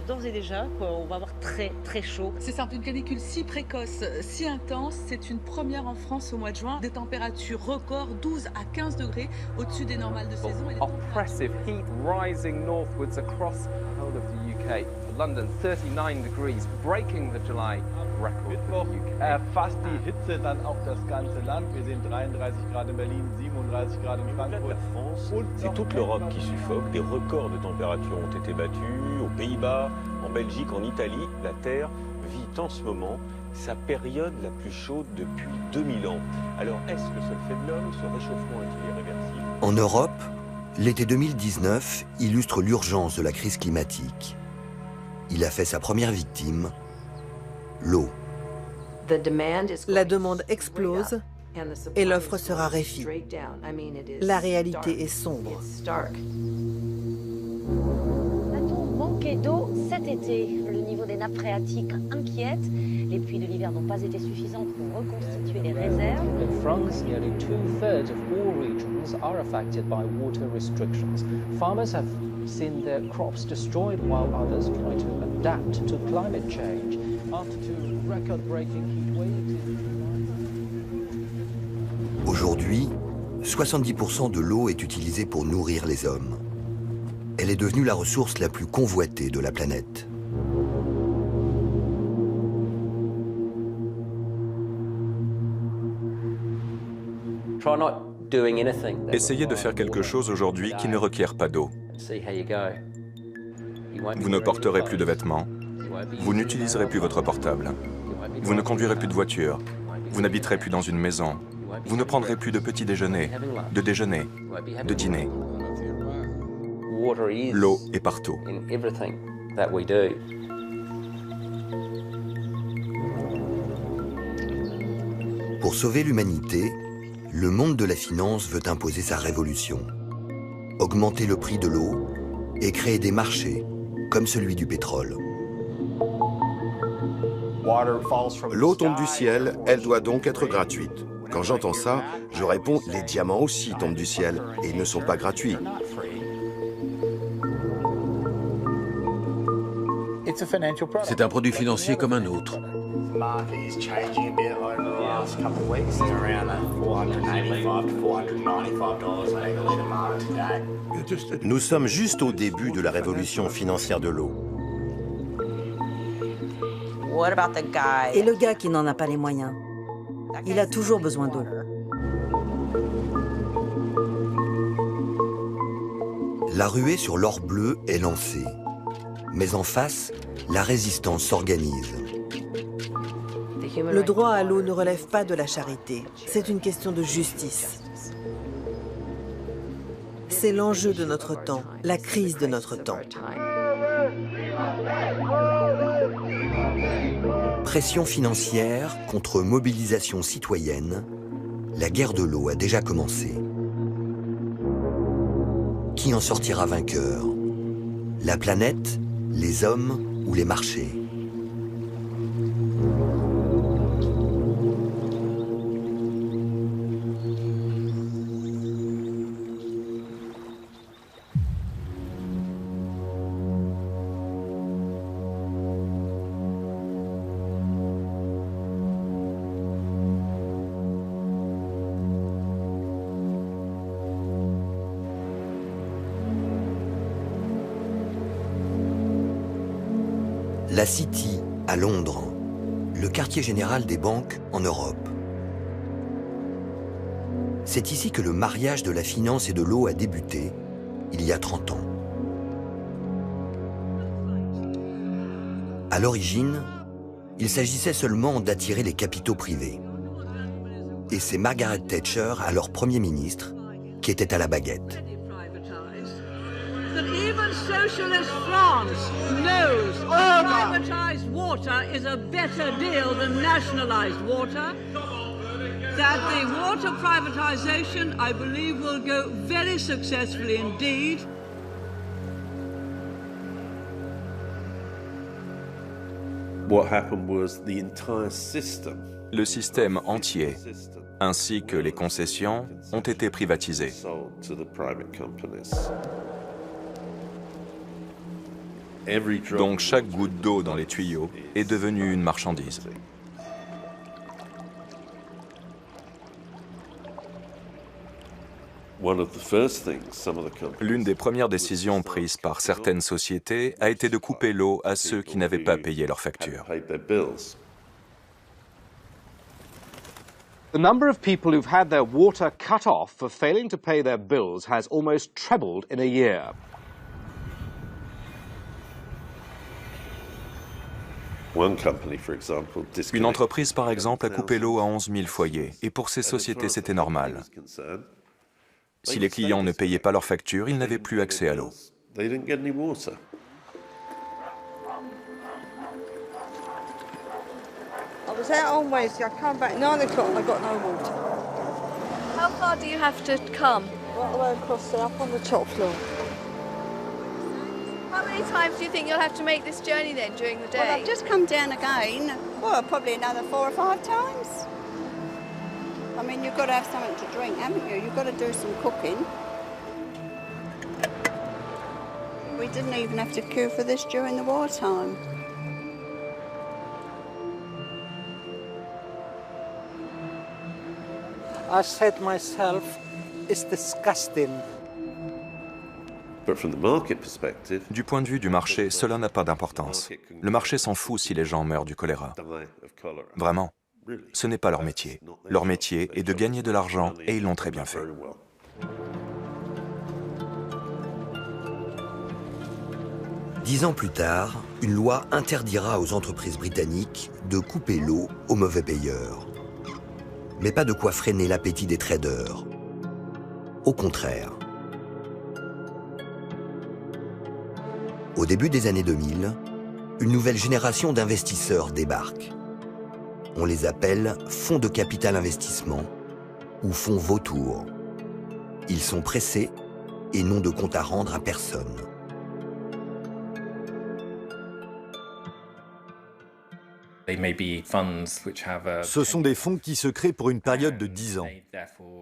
dire d'ores et déjà qu'on va avoir très très chaud. C'est simple, une canicule si précoce, si intense, c'est une première en France au mois de juin. Des températures records, 12 à 15 degrés au-dessus des normales de saison. Oppressive heat rising northwards across the whole of the UK. London 39 degrees, breaking the July record for the UK. Erfasst die Hitze dann auch das ganze Land. Wir sehen 33 Grad in Berlin, 37 Grad in Frankfurt. C'est toute l'Europe qui suffoque. Des records de température ont été battus aux Pays-Bas, en Belgique, en Italie. La Terre vit en ce moment sa période la plus chaude depuis 2000 ans. Alors, est-ce que c'est le fait de l'homme? Ce réchauffement est-il irréversible? En Europe, l'été 2019 illustre l'urgence de la crise climatique. Il a fait sa première victime, l'eau. La demande explose et l'offre se raréfie. La réalité est sombre. Va-t-on manquer d'eau cet été? Le niveau des nappes phréatiques inquiète. Les pluies de l'hiver n'ont pas été suffisantes pour reconstituer les réserves. In France, nearly 2/3 of all regions are affected by water restrictions. Farmers have seen their crops destroyed while others try to adapt to climate change. After two record-breaking heat waves. Aujourd'hui, 70% de l'eau est utilisée pour nourrir les hommes. Elle est devenue la ressource la plus convoitée de la planète. Essayez de faire quelque chose aujourd'hui qui ne requiert pas d'eau. Vous ne porterez plus de vêtements. Vous n'utiliserez plus votre portable. Vous ne conduirez plus de voiture. Vous n'habiterez plus dans une maison. Vous ne prendrez plus de petit déjeuner, de déjeuner, de dîner. L'eau est partout. Pour sauver l'humanité, le monde de la finance veut imposer sa révolution. Augmenter le prix de l'eau et créer des marchés, comme celui du pétrole. L'eau tombe du ciel, elle doit donc être gratuite. Quand j'entends ça, je réponds, les diamants aussi tombent du ciel et ils ne sont pas gratuits. C'est un produit financier comme un autre. Nous sommes juste au début de la révolution financière de l'eau. Et le gars qui n'en a pas les moyens? Il a toujours besoin d'eau. La ruée sur l'or bleu est lancée. Mais en face, la résistance s'organise. Le droit à l'eau ne relève pas de la charité. C'est une question de justice. C'est l'enjeu de notre temps, la crise de notre temps. Pression financière contre mobilisation citoyenne, la guerre de l'eau a déjà commencé. Qui en sortira vainqueur? La planète, les hommes ou les marchés? La City, à Londres, le quartier général des banques en Europe. C'est ici que le mariage de la finance et de l'eau a débuté, il y a 30 ans. À l'origine, il s'agissait seulement d'attirer les capitaux privés. Et c'est Margaret Thatcher, alors Premier ministre, qui était à la baguette. That even socialist France knows privatized water is a better deal than nationalized water. That the water privatization, I believe, will go very successfully indeed. What happened was the entire system. Le système entier, ainsi que les concessions, ont été privatisés. Donc chaque goutte d'eau dans les tuyaux est devenue une marchandise. L'une des premières décisions prises par certaines sociétés a été de couper l'eau à ceux qui n'avaient pas payé leurs factures. The number of people who've had their water cut off for failing to pay their bills has almost trebled in a year. Une entreprise, par exemple, a coupé l'eau à 11 000 foyers, et pour ces sociétés, c'était normal. Si les clients ne payaient pas leurs factures, ils n'avaient plus accès à l'eau. I was out on Wednesday, I come back 9 o'clock and I got no water. How far do you have to come? Right away across there, up on the top floor. How many times do you think you'll have to make this journey then during the day? Well, I've just come down again. Well, probably another 4 or 5 times. I mean, you've got to have something to drink, haven't you? You've got to do some cooking. We didn't even have to queue for this during the wartime. I said myself, it's disgusting. Du point de vue du marché, cela n'a pas d'importance. Le marché s'en fout si les gens meurent du choléra. Vraiment, ce n'est pas leur métier. Leur métier est de gagner de l'argent et ils l'ont très bien fait. Dix ans plus tard, une loi interdira aux entreprises britanniques de couper l'eau aux mauvais payeurs. Mais pas de quoi freiner l'appétit des traders. Au contraire. Au début des années 2000, une nouvelle génération d'investisseurs débarque. On les appelle fonds de capital investissement ou fonds vautours. Ils sont pressés et n'ont de compte à rendre à personne. Ce sont des fonds qui se créent pour une période de 10 ans.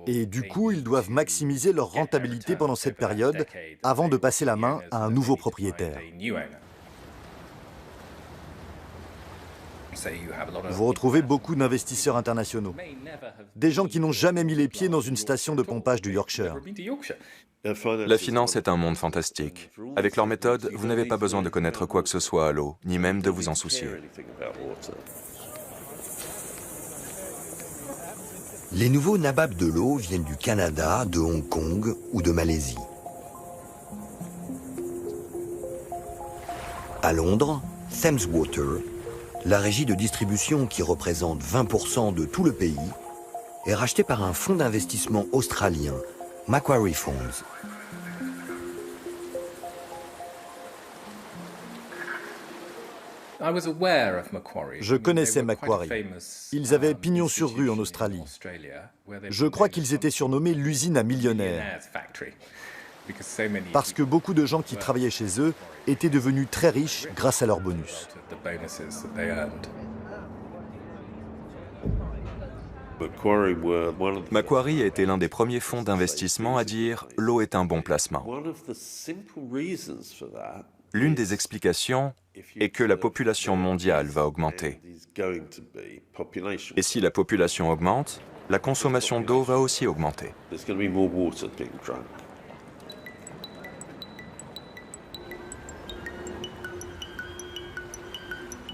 Et du coup, ils doivent maximiser leur rentabilité pendant cette période avant de passer la main à un nouveau propriétaire. Vous retrouvez beaucoup d'investisseurs internationaux. Des gens qui n'ont jamais mis les pieds dans une station de pompage du Yorkshire. La finance est un monde fantastique. Avec leur méthode, vous n'avez pas besoin de connaître quoi que ce soit à l'eau, ni même de vous en soucier. Les nouveaux nababs de l'eau viennent du Canada, de Hong Kong ou de Malaisie. À Londres, Thames Water, la régie de distribution qui représente 20% de tout le pays, est rachetée par un fonds d'investissement australien, Macquarie Funds. Je connaissais Macquarie. Ils avaient pignon sur rue en Australie. Je crois qu'ils étaient surnommés l'usine à millionnaires. Parce que beaucoup de gens qui travaillaient chez eux étaient devenus très riches grâce à leurs bonus. Macquarie a été l'un des premiers fonds d'investissement à dire « l'eau est un bon placement ». L'une des explications est que la population mondiale va augmenter. Et si la population augmente, la consommation d'eau va aussi augmenter.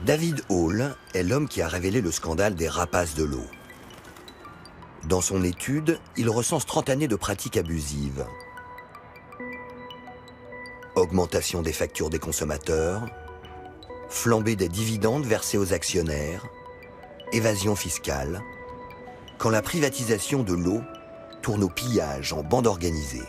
David Hall est l'homme qui a révélé le scandale des rapaces de l'eau. Dans son étude, il recense 30 années de pratiques abusives. Augmentation des factures des consommateurs, flambée des dividendes versés aux actionnaires, évasion fiscale, quand la privatisation de l'eau tourne au pillage en bande organisée.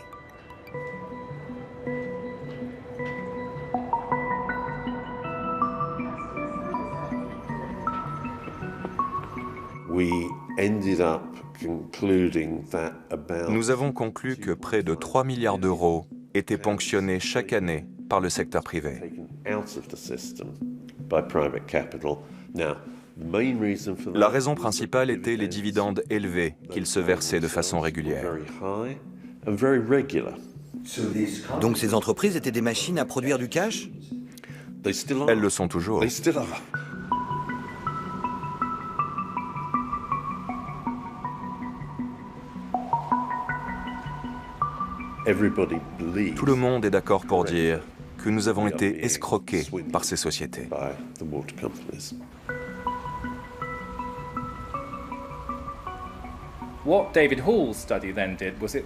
Nous avons conclu que près de 3 milliards d'euros étaient ponctionnés chaque année par le secteur privé. La raison principale était les dividendes élevés qu'ils se versaient de façon régulière. Donc ces entreprises étaient des machines à produire du cash ? Elles le sont toujours. Tout le monde est d'accord pour dire que nous avons été escroqués par ces sociétés.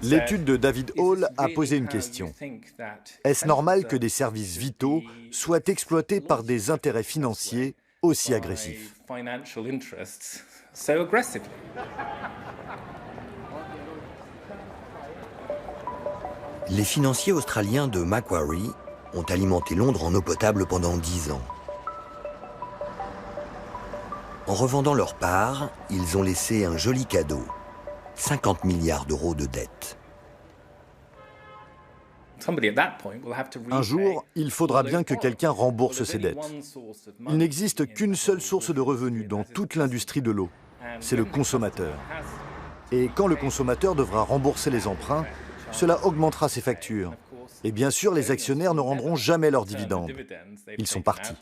L'étude de David Hall a posé une question. Est-ce normal que des services vitaux soient exploités par des intérêts financiers aussi agressifs? Les financiers australiens de Macquarie ont alimenté Londres en eau potable pendant 10 ans. En revendant leur part, ils ont laissé un joli cadeau, 50 milliards d'euros de dettes. Un jour, il faudra bien que quelqu'un rembourse ses dettes. Il n'existe qu'une seule source de revenus dans toute l'industrie de l'eau, c'est le consommateur. Et quand le consommateur devra rembourser les emprunts, cela augmentera ses factures. Et bien sûr, les actionnaires ne rendront jamais leurs dividendes. Ils sont partis.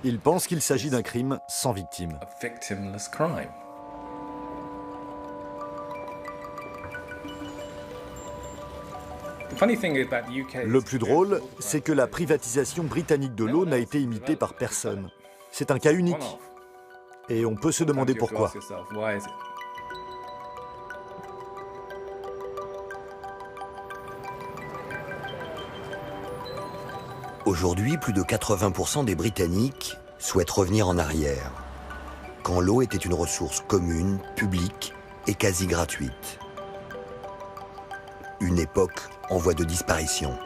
Ils pensent qu'il s'agit d'un crime sans victime. Le plus drôle, c'est que la privatisation britannique de l'eau n'a été imitée par personne. C'est un cas unique. Et on peut se demander pourquoi. Aujourd'hui, plus de 80% des Britanniques souhaitent revenir en arrière, quand l'eau était une ressource commune, publique et quasi gratuite. Une époque en voie de disparition.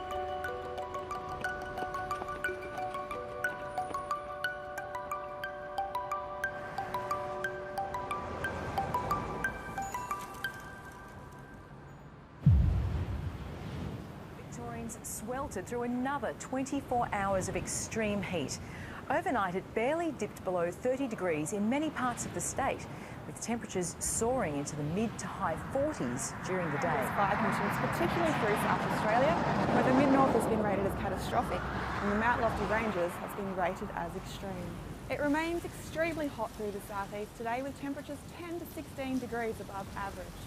Sweltered through another 24 hours of extreme heat. Overnight, it barely dipped below 30 degrees in many parts of the state, with temperatures soaring into the mid to high 40s during the day. Fire conditions, particularly through South Australia, where the mid-north has been rated as catastrophic and the Mount Lofty Ranges has been rated as extreme. It remains extremely hot through the southeast today, with temperatures 10 to 16 degrees above average.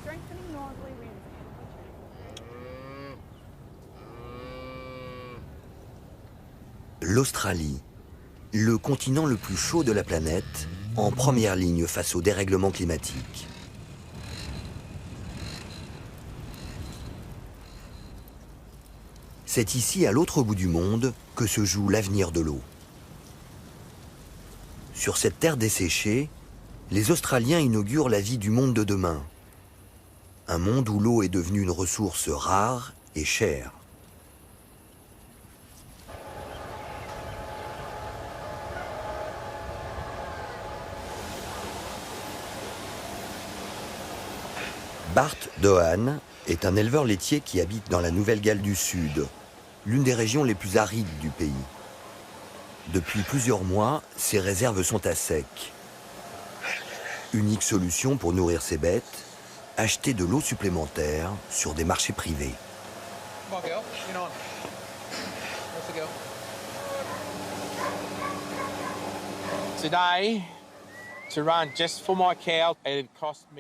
Strengthening northerly winds. L'Australie, le continent le plus chaud de la planète, en première ligne face au dérèglement climatique. C'est ici, à l'autre bout du monde, que se joue l'avenir de l'eau. Sur cette terre desséchée, les Australiens inaugurent la vie du monde de demain. Un monde où l'eau est devenue une ressource rare et chère. Bart Dohan est un éleveur laitier qui habite dans la Nouvelle-Galles du Sud, l'une des régions les plus arides du pays. Depuis plusieurs mois, ses réserves sont à sec. Unique solution pour nourrir ses bêtes, acheter de l'eau supplémentaire sur des marchés privés.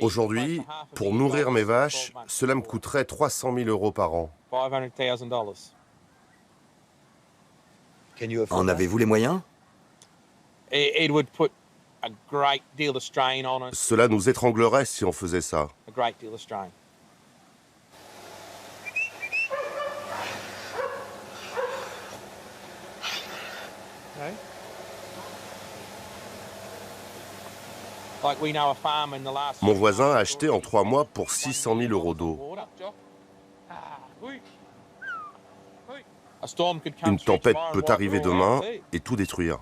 Aujourd'hui, pour nourrir mes vaches, cela me coûterait 300 000 € par an. En avez-vous les moyens? Cela nous étranglerait si on faisait ça. Mon voisin a acheté en 3 mois pour 600 000 € d'eau. Une tempête peut arriver demain et tout détruire.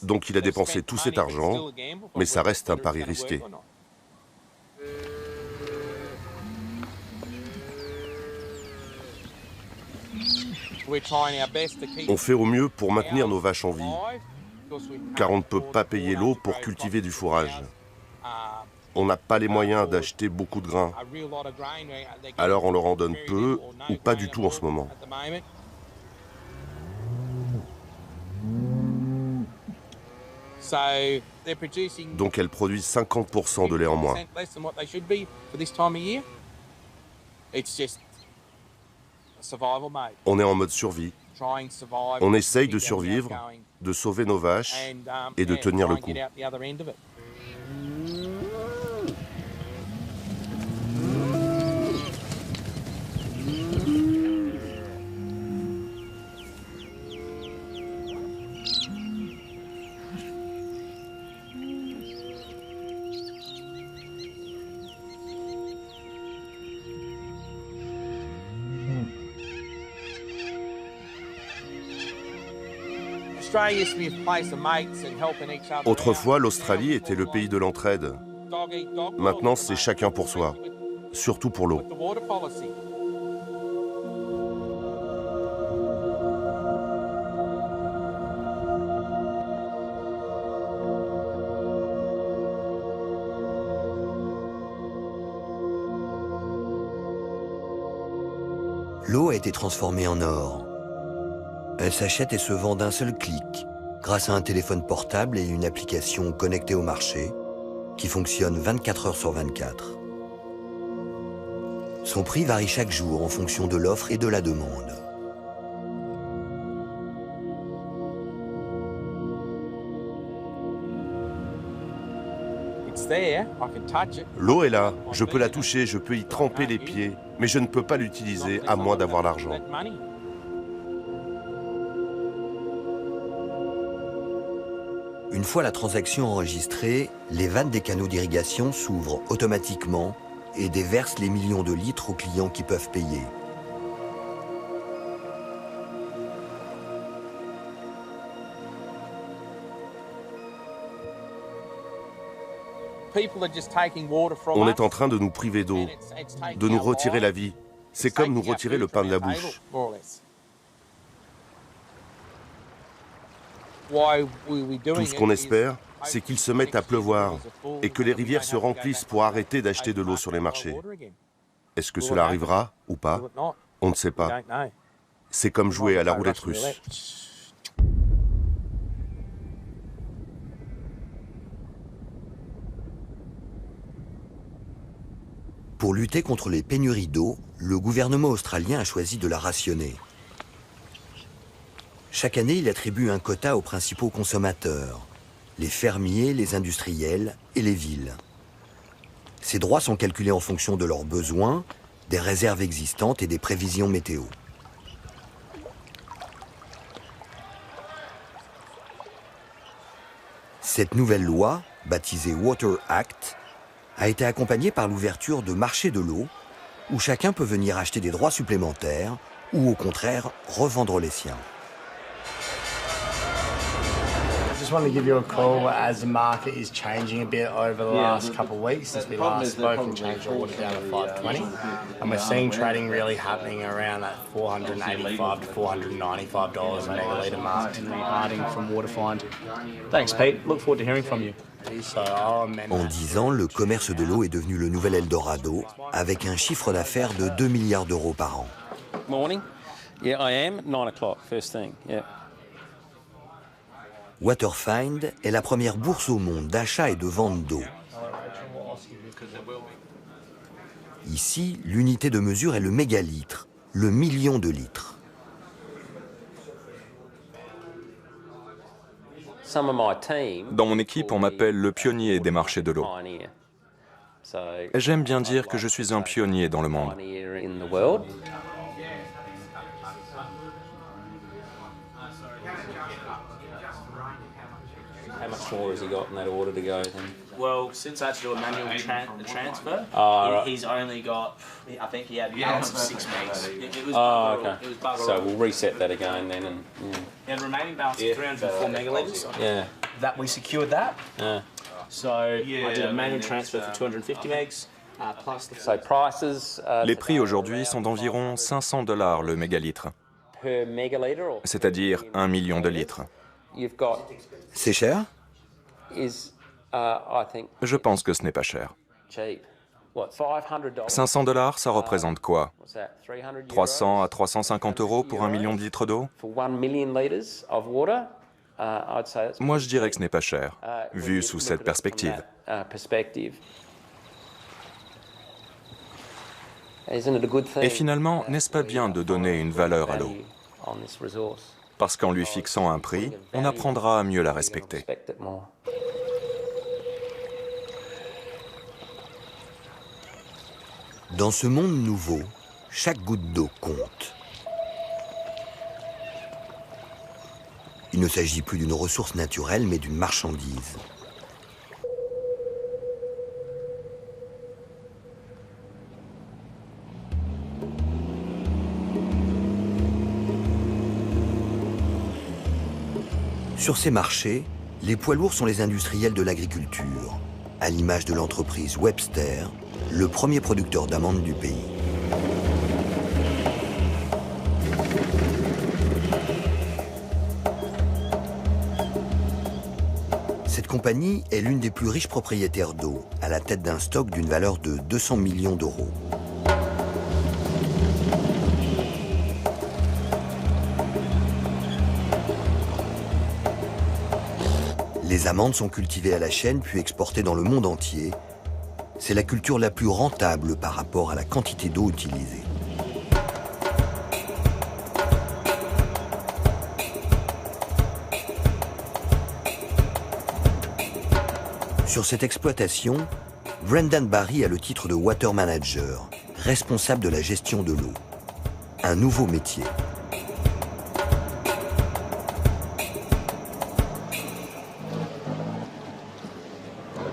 Donc il a dépensé tout cet argent, mais ça reste un pari risqué. On fait au mieux pour maintenir nos vaches en vie, car on ne peut pas payer l'eau pour cultiver du fourrage. On n'a pas les moyens d'acheter beaucoup de grains. Alors on leur en donne peu ou pas du tout en ce moment. Donc elles produisent 50% de lait en moins. On est en mode survie. On essaye de survivre, de sauver nos vaches et de tenir le coup. Autrefois, l'Australie était le pays de l'entraide. Maintenant, c'est chacun pour soi, surtout pour l'eau. L'eau a été transformée en or. Elle s'achète et se vend d'un seul clic, grâce à un téléphone portable et une application connectée au marché, qui fonctionne 24 heures sur 24. Son prix varie chaque jour en fonction de l'offre et de la demande. L'eau est là, je peux la toucher, je peux y tremper les pieds, mais je ne peux pas l'utiliser à moins d'avoir l'argent. Une fois la transaction enregistrée, les vannes des canaux d'irrigation s'ouvrent automatiquement et déversent les millions de litres aux clients qui peuvent payer. On est en train de nous priver d'eau, de nous retirer la vie. C'est comme nous retirer le pain de la bouche. Tout ce qu'on espère, c'est qu'il se mette à pleuvoir et que les rivières se remplissent pour arrêter d'acheter de l'eau sur les marchés. Est-ce que cela arrivera ou pas? On ne sait pas. C'est comme jouer à la roulette russe. Pour lutter contre les pénuries d'eau, le gouvernement australien a choisi de la rationner. Chaque année, il attribue un quota aux principaux consommateurs, les fermiers, les industriels et les villes. Ces droits sont calculés en fonction de leurs besoins, des réserves existantes et des prévisions météo. Cette nouvelle loi, baptisée Water Act, a été accompagnée par l'ouverture de marchés de l'eau, où chacun peut venir acheter des droits supplémentaires ou au contraire revendre les siens. I just wanted to give you a call as the market is changing a bit over the last couple of weeks since we last spoke and changed the water down to 520. And we're seeing trading really happening around that $485 to $495 a megalitre mark. Harding from Waterfind. Thanks, Pete. Look forward to hearing from you. En 10 ans, le commerce de l'eau est devenu le nouvel Eldorado, avec un chiffre d'affaires de 2 milliards d'euros par an. Morning. Yeah, I am. 9 o'clock, first thing. Yeah. Waterfind est la première bourse au monde d'achat et de vente d'eau. Ici, l'unité de mesure est le mégalitre, le million de litres. Dans mon équipe, on m'appelle le pionnier des marchés de l'eau. J'aime bien dire que je suis un pionnier dans le monde. How much more has he got in that order to go then? Well, since I had to do a manual transfer, he's only got, I think he had a balance of 6 megs. It was okay. It was bugger So all. we'll reset that again then. And, He had a remaining balance of 304 megalitres. Yeah. That we secured that. Yeah. So I did a manual transfer for 250 megs. Plus the So prices Les prix aujourd'hui sont d'environ $500 le mégalitre, per megalitre, or c'est-à-dire 1 million de litres. you've got C'est cher? is I think Je pense que ce n'est pas cher. $500, ça représente quoi? 300 à 350 euros pour 1 million de litres d'eau? Moi, je dirais que ce n'est pas cher, vu sous cette perspective. Et finalement, n'est-ce pas bien de donner une valeur à l'eau? Parce qu'en lui fixant un prix, on apprendra à mieux la respecter. Dans ce monde nouveau, chaque goutte d'eau compte. Il ne s'agit plus d'une ressource naturelle, mais d'une marchandise. Sur ces marchés, les poids lourds sont les industriels de l'agriculture, à l'image de l'entreprise Webster, le premier producteur d'amandes du pays. Cette compagnie est l'une des plus riches propriétaires d'eau, à la tête d'un stock d'une valeur de 200 millions d'euros. Les amandes sont cultivées à la chaîne puis exportées dans le monde entier. C'est la culture la plus rentable par rapport à la quantité d'eau utilisée. Sur cette exploitation, Brendan Barry a le titre de Water Manager, responsable de la gestion de l'eau. Un nouveau métier.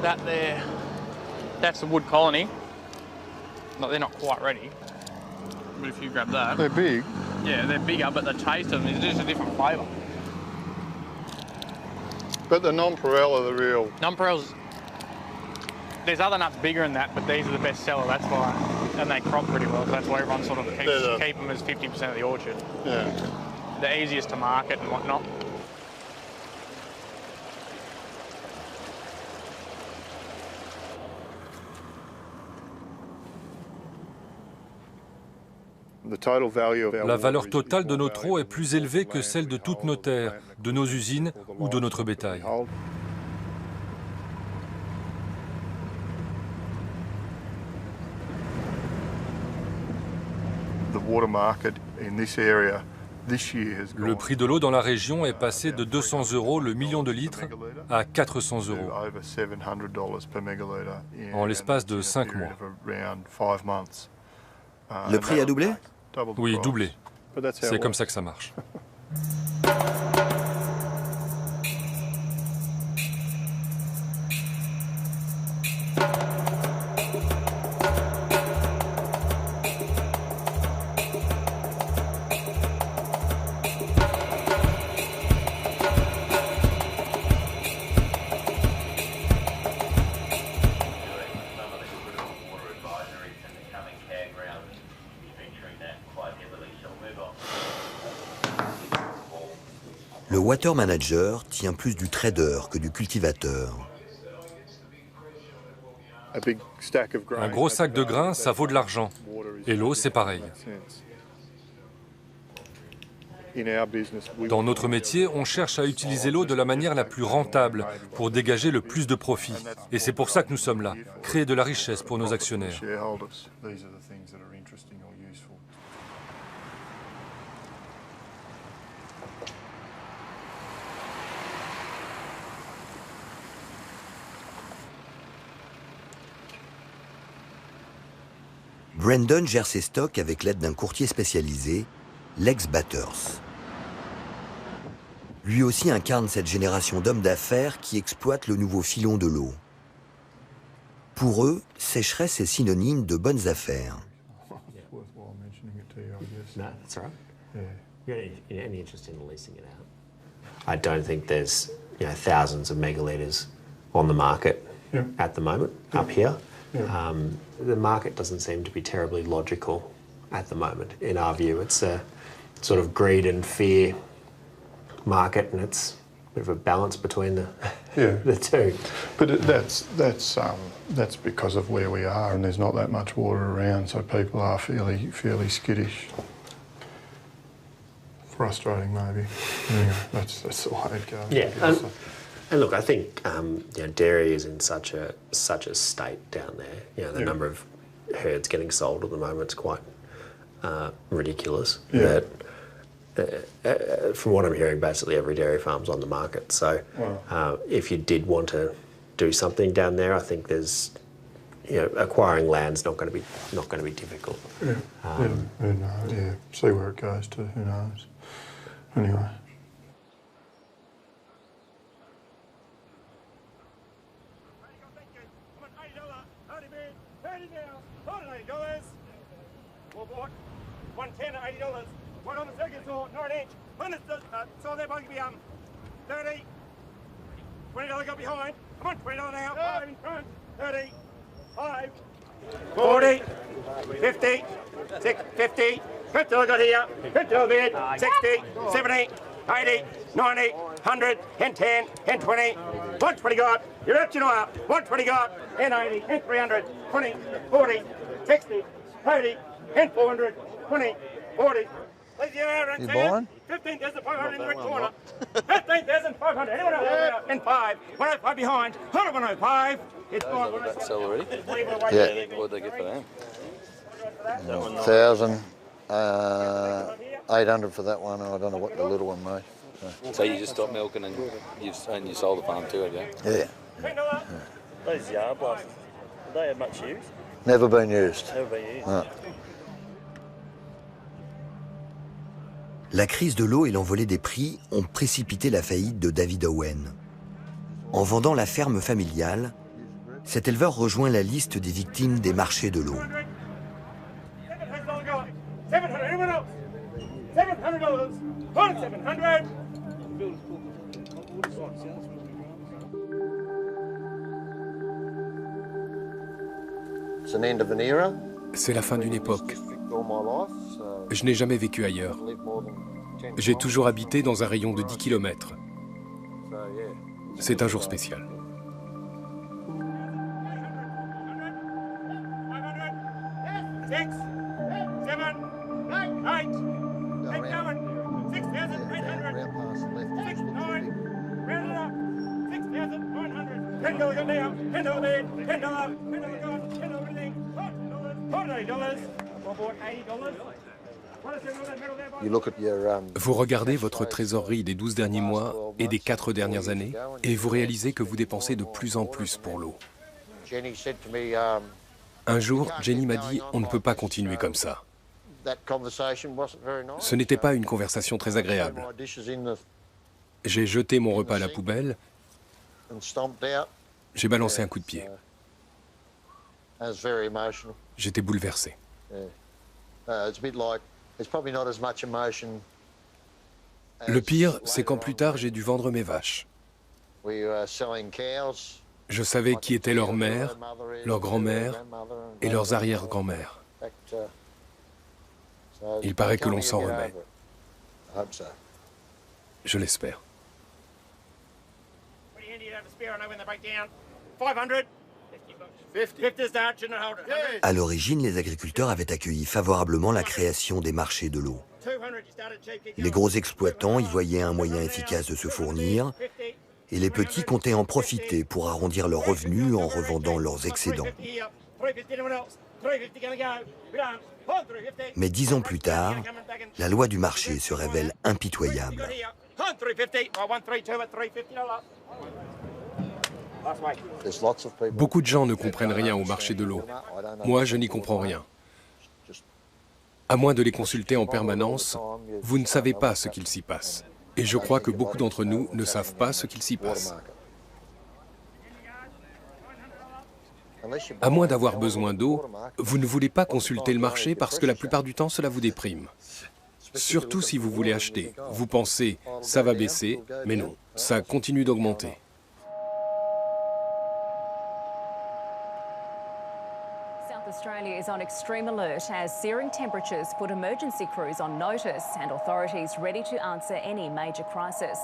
That there, that's a wood colony. No, they're not quite ready. But if you grab that, they're big. Yeah, they're bigger, but the taste of them is just a different flavour. But the nonpareil are the real. Nonpareils. There's other nuts bigger than that, but these are the best seller. That's why, and they crop pretty well. So that's why everyone sort of keep them as 50% of the orchard. Yeah. They're easiest to market and whatnot. La valeur totale de notre eau est plus élevée que celle de toutes nos terres, de nos usines ou de notre bétail. Le prix de l'eau dans la région est passé de 200 € le million de litres à 400 € en l'espace de 5 mois. Le prix a doublé? Oui, doublé. C'est comme ça que ça marche. Le water manager tient plus du trader que du cultivateur. Un gros sac de grains, ça vaut de l'argent. Et l'eau, c'est pareil. Dans notre métier, on cherche à utiliser l'eau de la manière la plus rentable pour dégager le plus de profit. Et c'est pour ça que nous sommes là, créer de la richesse pour nos actionnaires. Brendan gère ses stocks avec l'aide d'un courtier spécialisé, Lex Batters. Lui aussi incarne cette génération d'hommes d'affaires qui exploitent le nouveau filon de l'eau. Pour eux, sécheresse est synonyme de bonnes affaires. I don't think there's thousands of megalitres on the market at the moment up here. The market doesn't seem to be terribly logical at the moment. In our view, it's a sort of greed and fear market, and it's a bit of a balance between the two. But that's because of where we are, and there's not that much water around, so people are fairly skittish. Frustrating, maybe. Anyway, that's the way it goes. Yeah, and look, I think dairy is in such a state down there. The number of herds getting sold at the moment is quite ridiculous. That from what I'm hearing, basically every dairy farm's on the market. So if you did want to do something down there, I think there's acquiring land's not going to be difficult. See where it goes to. Who knows? Anyway. $110 at $80. One on the second saw, 9-inch. One saw there, both be 30. $20 got behind. Come on, $20 now. 5 in front. 30. 5. 40. 50. 50. $50 got here. $50 bid. 60. 70. 80. 90. 100. And 10. And 20. 120 got. You're up, you know up. 120 got. And 80. And 300. 20. 40. 60. 80. And 400. 20. 40. You buying? 15,500 in the red corner. 15,500. Anyone else? And 5. 105 behind. 105. It's gone. That sell already? Yeah. What did they get for that? 1,800 for that one. I don't know what the little one made. So you just stopped milking and you sold the farm too, have you? Yeah. Those yard blasters, have they had much use? Never been used. Never been used. No. La crise de l'eau et l'envolée des prix ont précipité la faillite de David Owen. En vendant la ferme familiale, cet éleveur rejoint la liste des victimes des marchés de l'eau. C'est la fin d'une époque. Je n'ai jamais vécu ailleurs. J'ai toujours habité dans un rayon de 10 km. C'est un jour spécial. Vous regardez votre trésorerie des 12 derniers mois et des 4 dernières années et vous réalisez que vous dépensez de plus en plus pour l'eau. Un jour, Jenny m'a dit « On ne peut pas continuer comme ça ». Ce n'était pas une conversation très agréable. J'ai jeté mon repas à la poubelle. J'ai balancé un coup de pied. J'étais bouleversé. Le pire, c'est quand plus tard j'ai dû vendre mes vaches. Je savais qui étaient leurs mères, leurs grand-mères et leurs arrière-grand-mères. Il paraît que l'on s'en remet. Je l'espère. À l'origine, les agriculteurs avaient accueilli favorablement la création des marchés de l'eau. Les gros exploitants y voyaient un moyen efficace de se fournir, et les petits comptaient en profiter pour arrondir leurs revenus en revendant leurs excédents. Mais 10 ans plus tard, la loi du marché se révèle impitoyable. Beaucoup de gens ne comprennent rien au marché de l'eau. Moi, je n'y comprends rien. À moins de les consulter en permanence, vous ne savez pas ce qu'il s'y passe. Et je crois que beaucoup d'entre nous ne savent pas ce qu'il s'y passe. À moins d'avoir besoin d'eau, vous ne voulez pas consulter le marché parce que la plupart du temps, cela vous déprime. Surtout si vous voulez acheter. Vous pensez, ça va baisser, mais non, ça continue d'augmenter. Australia is on extreme alert as searing temperatures put emergency crews on notice and authorities ready to answer any major crisis.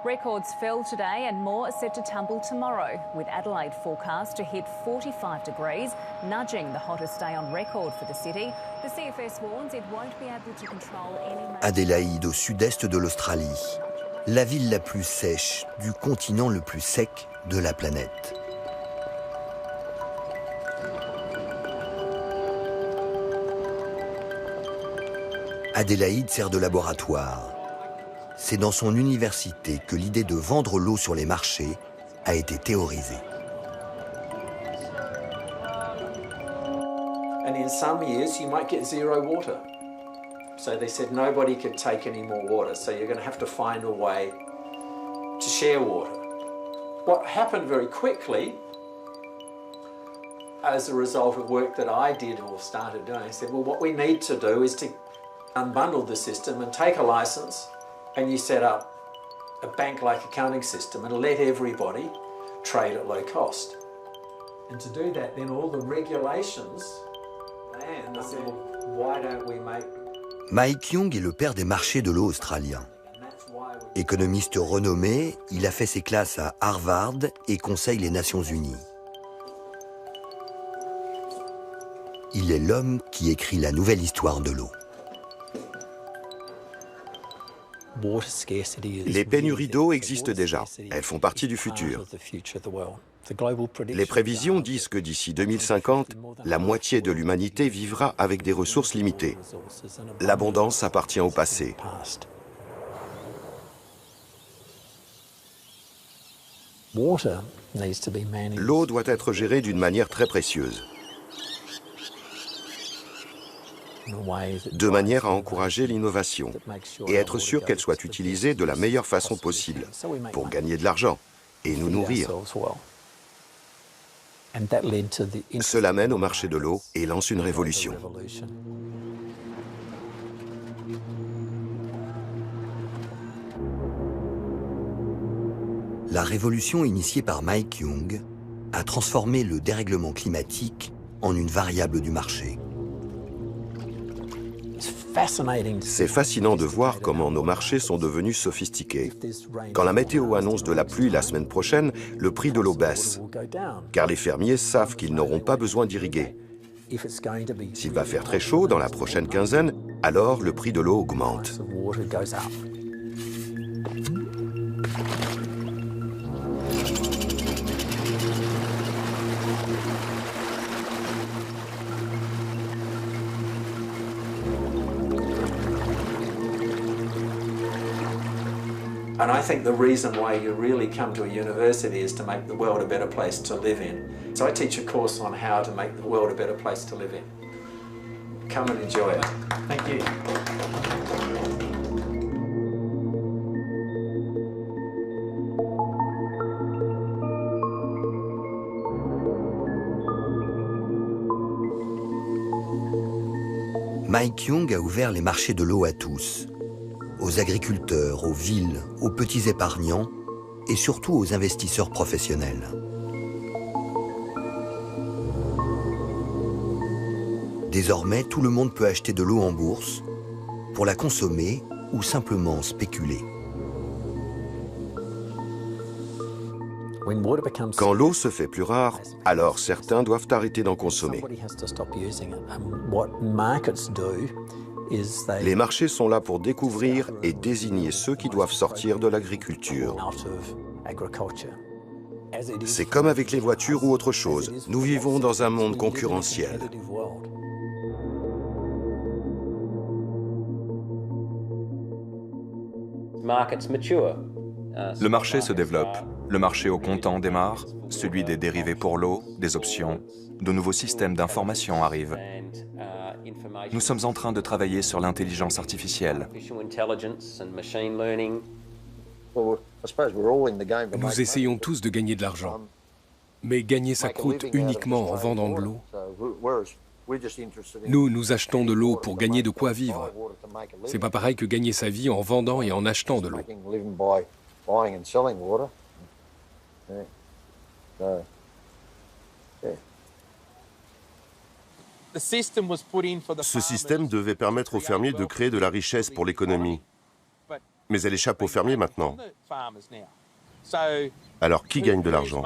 Records fell today and more are set to tumble tomorrow, with Adelaide forecast to hit 45 degrees, nudging the hottest day on record for the city. The CFS warns it won't be able to control any... Adélaïde, au sud-est de l'Australie, la ville la plus sèche du continent le plus sec de la planète. Adélaïde sert de laboratoire. C'est dans son université que l'idée de vendre l'eau sur les marchés a été théorisée. And in some years, you might get zero water. So they said nobody could take any more water, so you're going to have to find a way to share water. What happened very quickly, as a result of work that I did or started doing, I said, well, what we need to do is to unbundle the system and take a license, and you set up a bank-like accounting system and let everybody trade at low cost. And to do that, then all the regulations, and I said, well, why don't we make... Mike Young est le père des marchés de l'eau australiens. Économiste renommé, il a fait ses classes à Harvard et conseille les Nations Unies. Il est l'homme qui écrit la nouvelle histoire de l'eau. Les pénuries d'eau existent déjà. Elles font partie du futur. Les prévisions disent que d'ici 2050, la moitié de l'humanité vivra avec des ressources limitées. L'abondance appartient au passé. L'eau doit être gérée d'une manière très précieuse, de manière à encourager l'innovation et être sûr qu'elle soit utilisée de la meilleure façon possible pour gagner de l'argent et nous nourrir. Cela mène au marché de l'eau et lance une révolution. La révolution initiée par Mike Young a transformé le dérèglement climatique en une variable du marché. C'est fascinant de voir comment nos marchés sont devenus sophistiqués. Quand la météo annonce de la pluie la semaine prochaine, le prix de l'eau baisse, car les fermiers savent qu'ils n'auront pas besoin d'irriguer. S'il va faire très chaud dans la prochaine quinzaine, alors le prix de l'eau augmente. And I think the reason why you really come to a university is to make the world a better place to live in. So I teach a course on how to make the world a better place to live in. Come and enjoy it. Thank you. Mike Young a ouvert les marchés de l'eau à tous. Aux agriculteurs, aux villes, aux petits épargnants et surtout aux investisseurs professionnels. Désormais, tout le monde peut acheter de l'eau en bourse pour la consommer ou simplement spéculer. Quand l'eau se fait plus rare, alors certains doivent arrêter d'en consommer. Les marchés sont là pour découvrir et désigner ceux qui doivent sortir de l'agriculture. C'est comme avec les voitures ou autre chose. Nous vivons dans un monde concurrentiel. Le marché se développe. Le marché au comptant démarre, celui des dérivés pour l'eau, des options. De nouveaux systèmes d'information arrivent. Nous sommes en train de travailler sur l'intelligence artificielle. Nous essayons tous de gagner de l'argent. Mais gagner sa croûte uniquement en vendant de l'eau. Nous achetons de l'eau pour gagner de quoi vivre. C'est pas pareil que gagner sa vie en vendant et en achetant de l'eau. Ce système devait permettre aux fermiers de créer de la richesse pour l'économie. Mais elle échappe aux fermiers maintenant. Alors qui gagne de l'argent?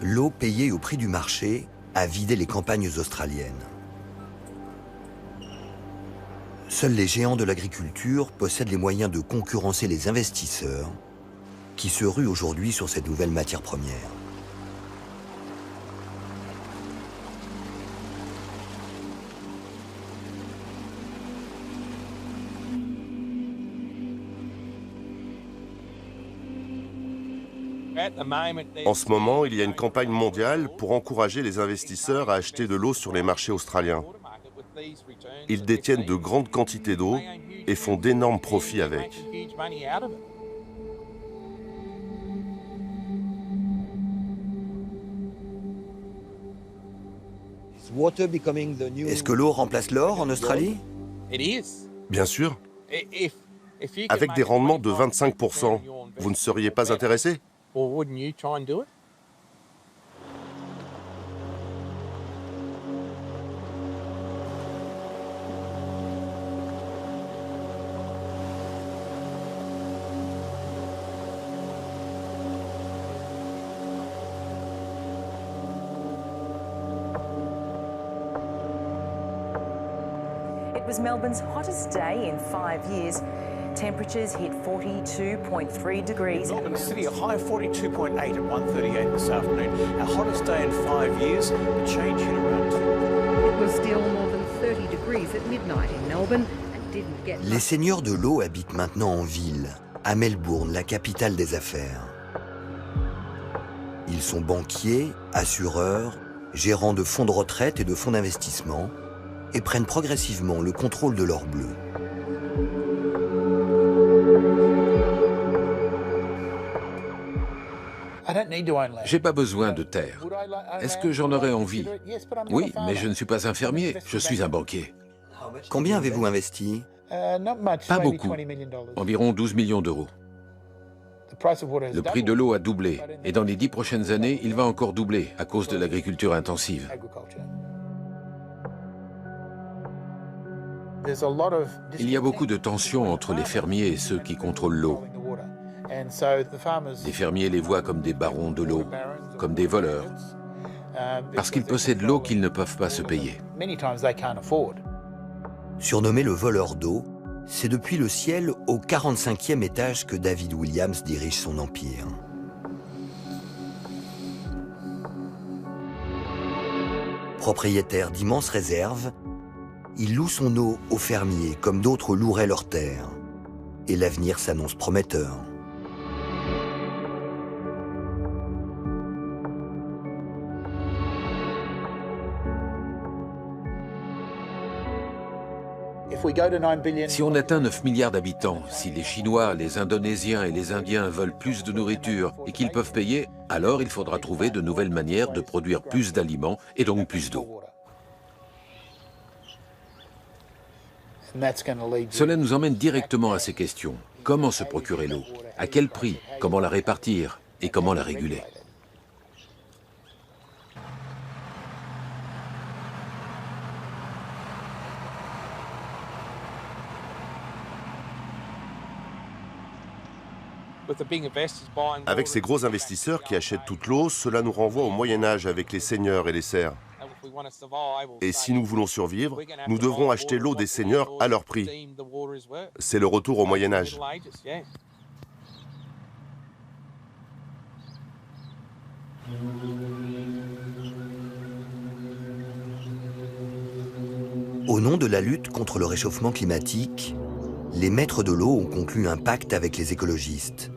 L'eau payée au prix du marché a vidé les campagnes australiennes. Seuls les géants de l'agriculture possèdent les moyens de concurrencer les investisseurs qui se ruent aujourd'hui sur cette nouvelle matière première. En ce moment, il y a une campagne mondiale pour encourager les investisseurs à acheter de l'eau sur les marchés australiens. Ils détiennent de grandes quantités d'eau et font d'énormes profits avec. Est-ce que l'eau remplace l'or en Australie? Bien sûr. Avec des rendements de 25%, vous ne seriez pas intéressé? It was Melbourne's hottest day in 5 years. Temperatures hit 42.3 degrees. Melbourne City, a high of 42.8 at 1:38 this afternoon. Our hottest day in 5 years, a change hit around 2. It was still more than 30 degrees at midnight in Melbourne and didn't get... Les seigneurs de l'eau habitent maintenant en ville, à Melbourne, la capitale des affaires. Ils sont banquiers, assureurs, gérants de fonds de retraite et de fonds d'investissement et prennent progressivement le contrôle de l'or bleu. J'ai pas besoin de terre. Est-ce que j'en aurais envie? Oui, mais je ne suis pas un fermier, je suis un banquier. Combien avez-vous investi? Pas beaucoup, environ 12 millions d'euros. Le prix de l'eau a doublé, et dans les 10 prochaines années, il va encore doubler à cause de l'agriculture intensive. Il y a beaucoup de tensions entre les fermiers et ceux qui contrôlent l'eau. Les fermiers les voient comme des barons de l'eau, comme des voleurs, parce qu'ils possèdent l'eau qu'ils ne peuvent pas se payer. Surnommé le voleur d'eau, c'est depuis le ciel au 45e étage que David Williams dirige son empire. Propriétaire d'immenses réserves, il loue son eau aux fermiers comme d'autres loueraient leurs terres. Et l'avenir s'annonce prometteur. Si on atteint 9 milliards d'habitants, si les Chinois, les Indonésiens et les Indiens veulent plus de nourriture et qu'ils peuvent payer, alors il faudra trouver de nouvelles manières de produire plus d'aliments et donc plus d'eau. Cela nous emmène directement à ces questions. Comment se procurer l'eau? À quel prix? Comment la répartir? Et comment la réguler? Avec ces gros investisseurs qui achètent toute l'eau, cela nous renvoie au Moyen-Âge avec les seigneurs et les serfs. Et si nous voulons survivre, nous devrons acheter l'eau des seigneurs à leur prix. C'est le retour au Moyen-Âge. Au nom de la lutte contre le réchauffement climatique, les maîtres de l'eau ont conclu un pacte avec les écologistes.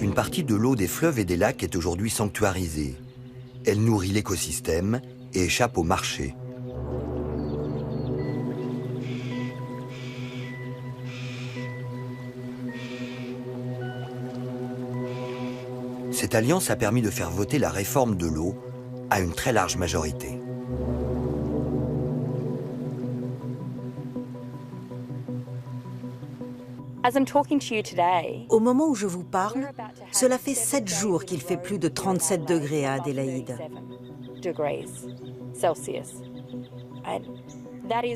Une partie de l'eau des fleuves et des lacs est aujourd'hui sanctuarisée. Elle nourrit l'écosystème et échappe au marché. C'est Cette alliance a permis de faire voter la réforme de l'eau à une très large majorité. Au moment où je vous parle, cela fait 7 jours qu'il fait plus de 37 degrés à Adélaïde.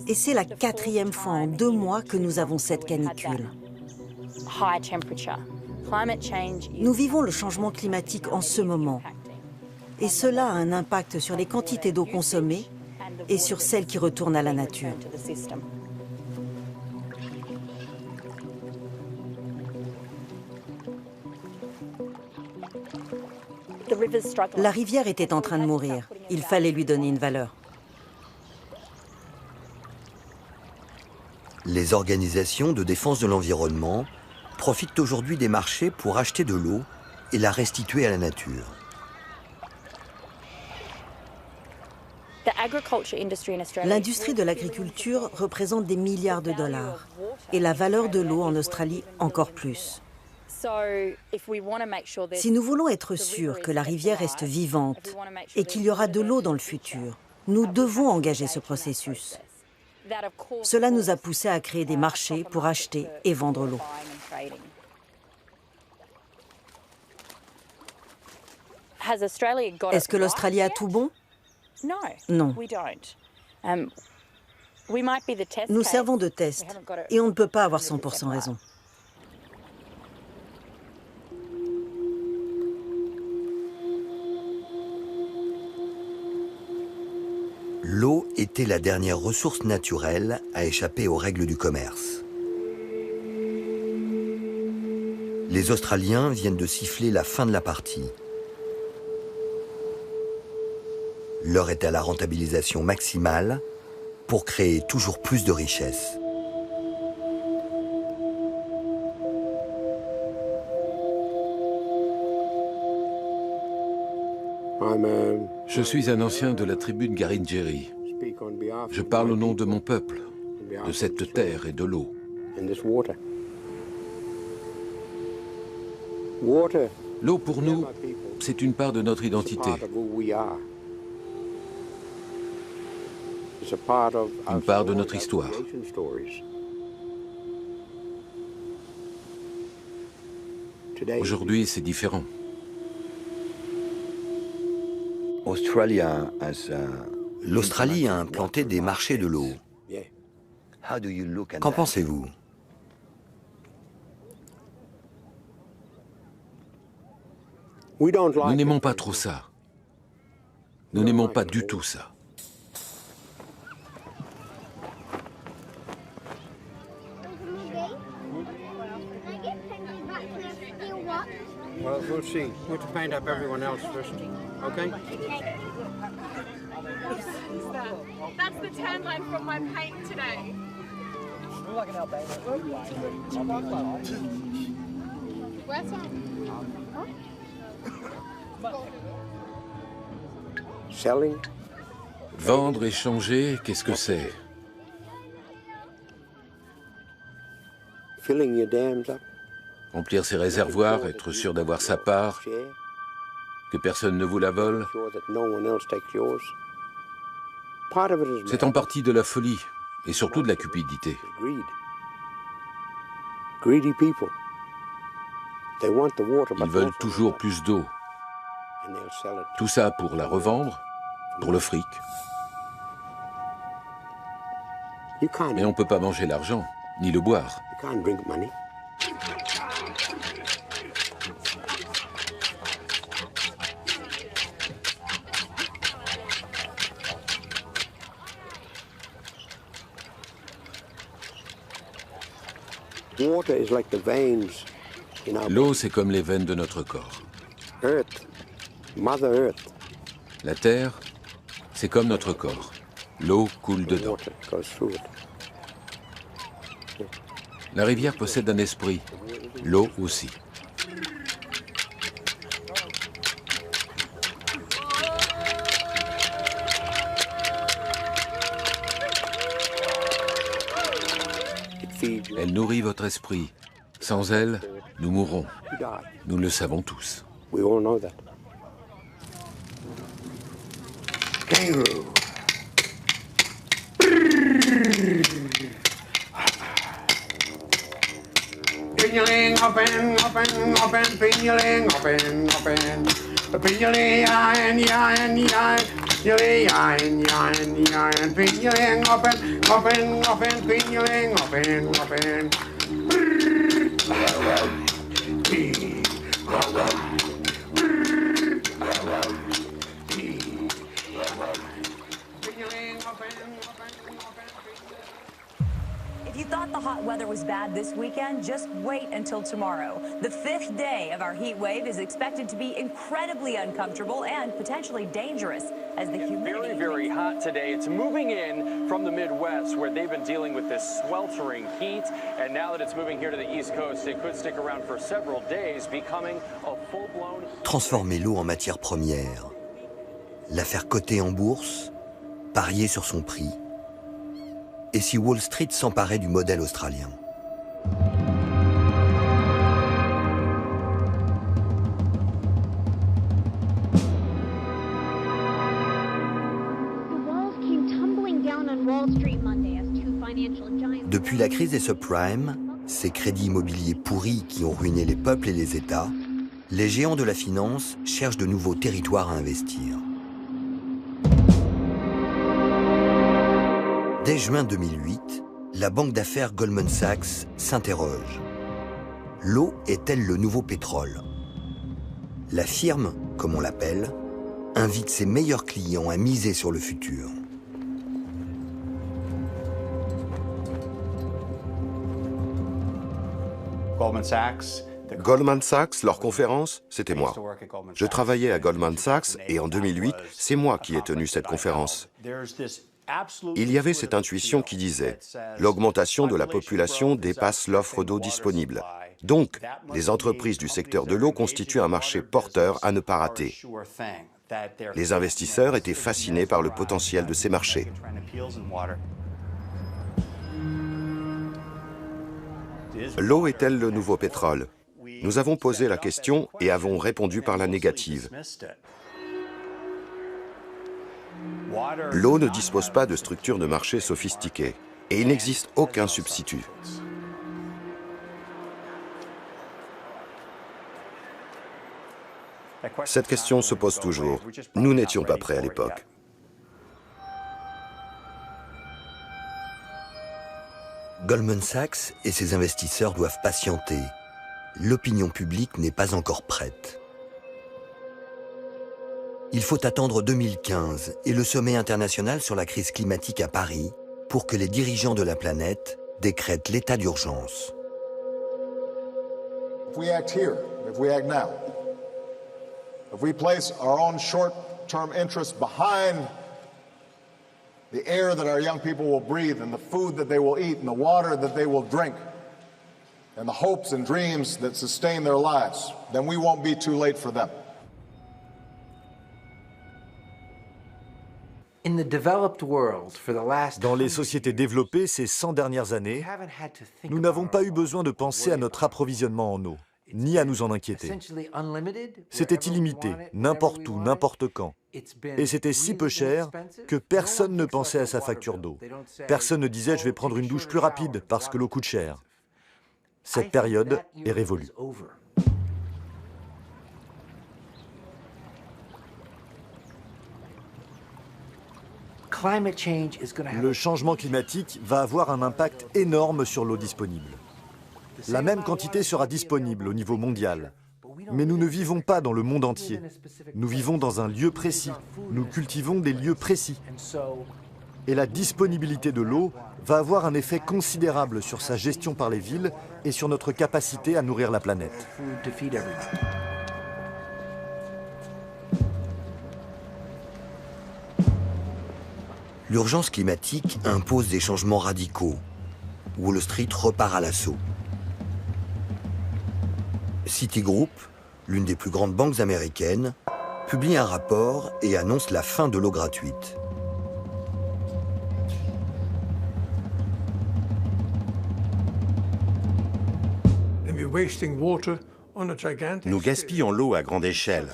Et c'est la 4e fois en 2 mois que nous avons cette canicule. Nous vivons le changement climatique en ce moment. Et cela a un impact sur les quantités d'eau consommées et sur celles qui retournent à la nature. La rivière était en train de mourir. Il fallait lui donner une valeur. Les organisations de défense de l'environnement profitent aujourd'hui des marchés pour acheter de l'eau et la restituer à la nature. L'industrie de l'agriculture représente des milliards de dollars et la valeur de l'eau en Australie encore plus. Si nous voulons être sûrs que la rivière reste vivante et qu'il y aura de l'eau dans le futur, nous devons engager ce processus. Cela nous a poussés à créer des marchés pour acheter et vendre l'eau. Est-ce que l'Australie a tout bon? Non. Nous servons de test et on ne peut pas avoir 100% raison. L'eau était la dernière ressource naturelle à échapper aux règles du commerce. Les Australiens viennent de siffler la fin de la partie. L'heure est à la rentabilisation maximale pour créer toujours plus de richesses. Je suis un ancien de la tribu de Garinjeri. Je parle au nom de mon peuple, de cette terre et de l'eau. L'eau pour nous, c'est une part de notre identité. Une part de notre histoire. Aujourd'hui, c'est différent. L'Australie a implanté des marchés de l'eau. Qu'en pensez-vous? Nous n'aimons pas trop ça. Nous n'aimons pas du tout ça. Well, we'll see. We'll paint up everyone else first, okay? That's the tan line from my paint today. Where's Selling. Vendre, échanger, qu'est-ce que c'est? Filling your dams up. Remplir ses réservoirs, être sûr d'avoir sa part, que personne ne vous la vole. C'est en partie de la folie, et surtout de la cupidité. Ils veulent toujours plus d'eau. Tout ça pour la revendre, pour le fric. Mais on ne peut pas manger l'argent, ni le boire. L'eau, c'est comme les veines de notre corps. La terre, c'est comme notre corps. L'eau coule dedans. La rivière possède un esprit, l'eau aussi. Elle nourrit votre esprit. Sans elle, nous mourrons. Nous le savons tous. We all know that. Kangaroo. Piniling up and up and up and piniling up and up and piniling and piniling and piniling up and up and up and piniling up and up and If you thought the hot weather was bad this weekend, just wait until tomorrow. The 5th day of our heat wave is expected to be incredibly uncomfortable and potentially dangerous as the humidity... Very hot today. It's moving in from the Midwest where they've been dealing with this sweltering heat. And now that it's moving here to the East Coast, it could stick around for several days, becoming a full-blown... Transformer l'eau en matière première, la faire coter en bourse, parier sur son prix. Et si Wall Street s'emparait du modèle australien? Depuis la crise des subprimes, ces crédits immobiliers pourris qui ont ruiné les peuples et les États, les géants de la finance cherchent de nouveaux territoires à investir. Dès juin 2008, la banque d'affaires Goldman Sachs s'interroge. L'eau est-elle le nouveau pétrole? La firme, comme on l'appelle, invite ses meilleurs clients à miser sur le futur. Goldman Sachs, leur conférence, c'était moi. Je travaillais à Goldman Sachs et en 2008, c'est moi qui ai tenu cette conférence. Il y avait cette intuition qui disait « L'augmentation de la population dépasse l'offre d'eau disponible. Donc, les entreprises du secteur de l'eau constituent un marché porteur à ne pas rater. » Les investisseurs étaient fascinés par le potentiel de ces marchés. L'eau est-elle le nouveau pétrole? Nous avons posé la question et avons répondu par la négative. L'eau ne dispose pas de structure de marché sophistiquée et il n'existe aucun substitut. Cette question se pose toujours. Nous n'étions pas prêts à l'époque. Goldman Sachs et ses investisseurs doivent patienter. L'opinion publique n'est pas encore prête. Il faut attendre 2015 et le sommet international sur la crise climatique à Paris pour que les dirigeants de la planète décrètent l'état d'urgence. If we act here, if we act now, if we place our own short-term interests behind the air that our young people will breathe and the food that they will eat and the water that they will drink and the hopes and dreams that sustain their lives, then we won't be too late for them. Dans les sociétés développées ces 100 dernières années, nous n'avons pas eu besoin de penser à notre approvisionnement en eau, ni à nous en inquiéter. C'était illimité, n'importe où, n'importe quand. Et c'était si peu cher que personne ne pensait à sa facture d'eau. Personne ne disait « je vais prendre une douche plus rapide parce que l'eau coûte cher ». Cette période est révolue. Le changement climatique va avoir un impact énorme sur l'eau disponible. La même quantité sera disponible au niveau mondial. Mais nous ne vivons pas dans le monde entier. Nous vivons dans un lieu précis. Nous cultivons des lieux précis. Et la disponibilité de l'eau va avoir un effet considérable sur sa gestion par les villes et sur notre capacité à nourrir la planète. L'urgence climatique impose des changements radicaux. Wall Street repart à l'assaut. Citigroup, l'une des plus grandes banques américaines, publie un rapport et annonce la fin de l'eau gratuite. They'll be wasting water Nous gaspillons l'eau à grande échelle.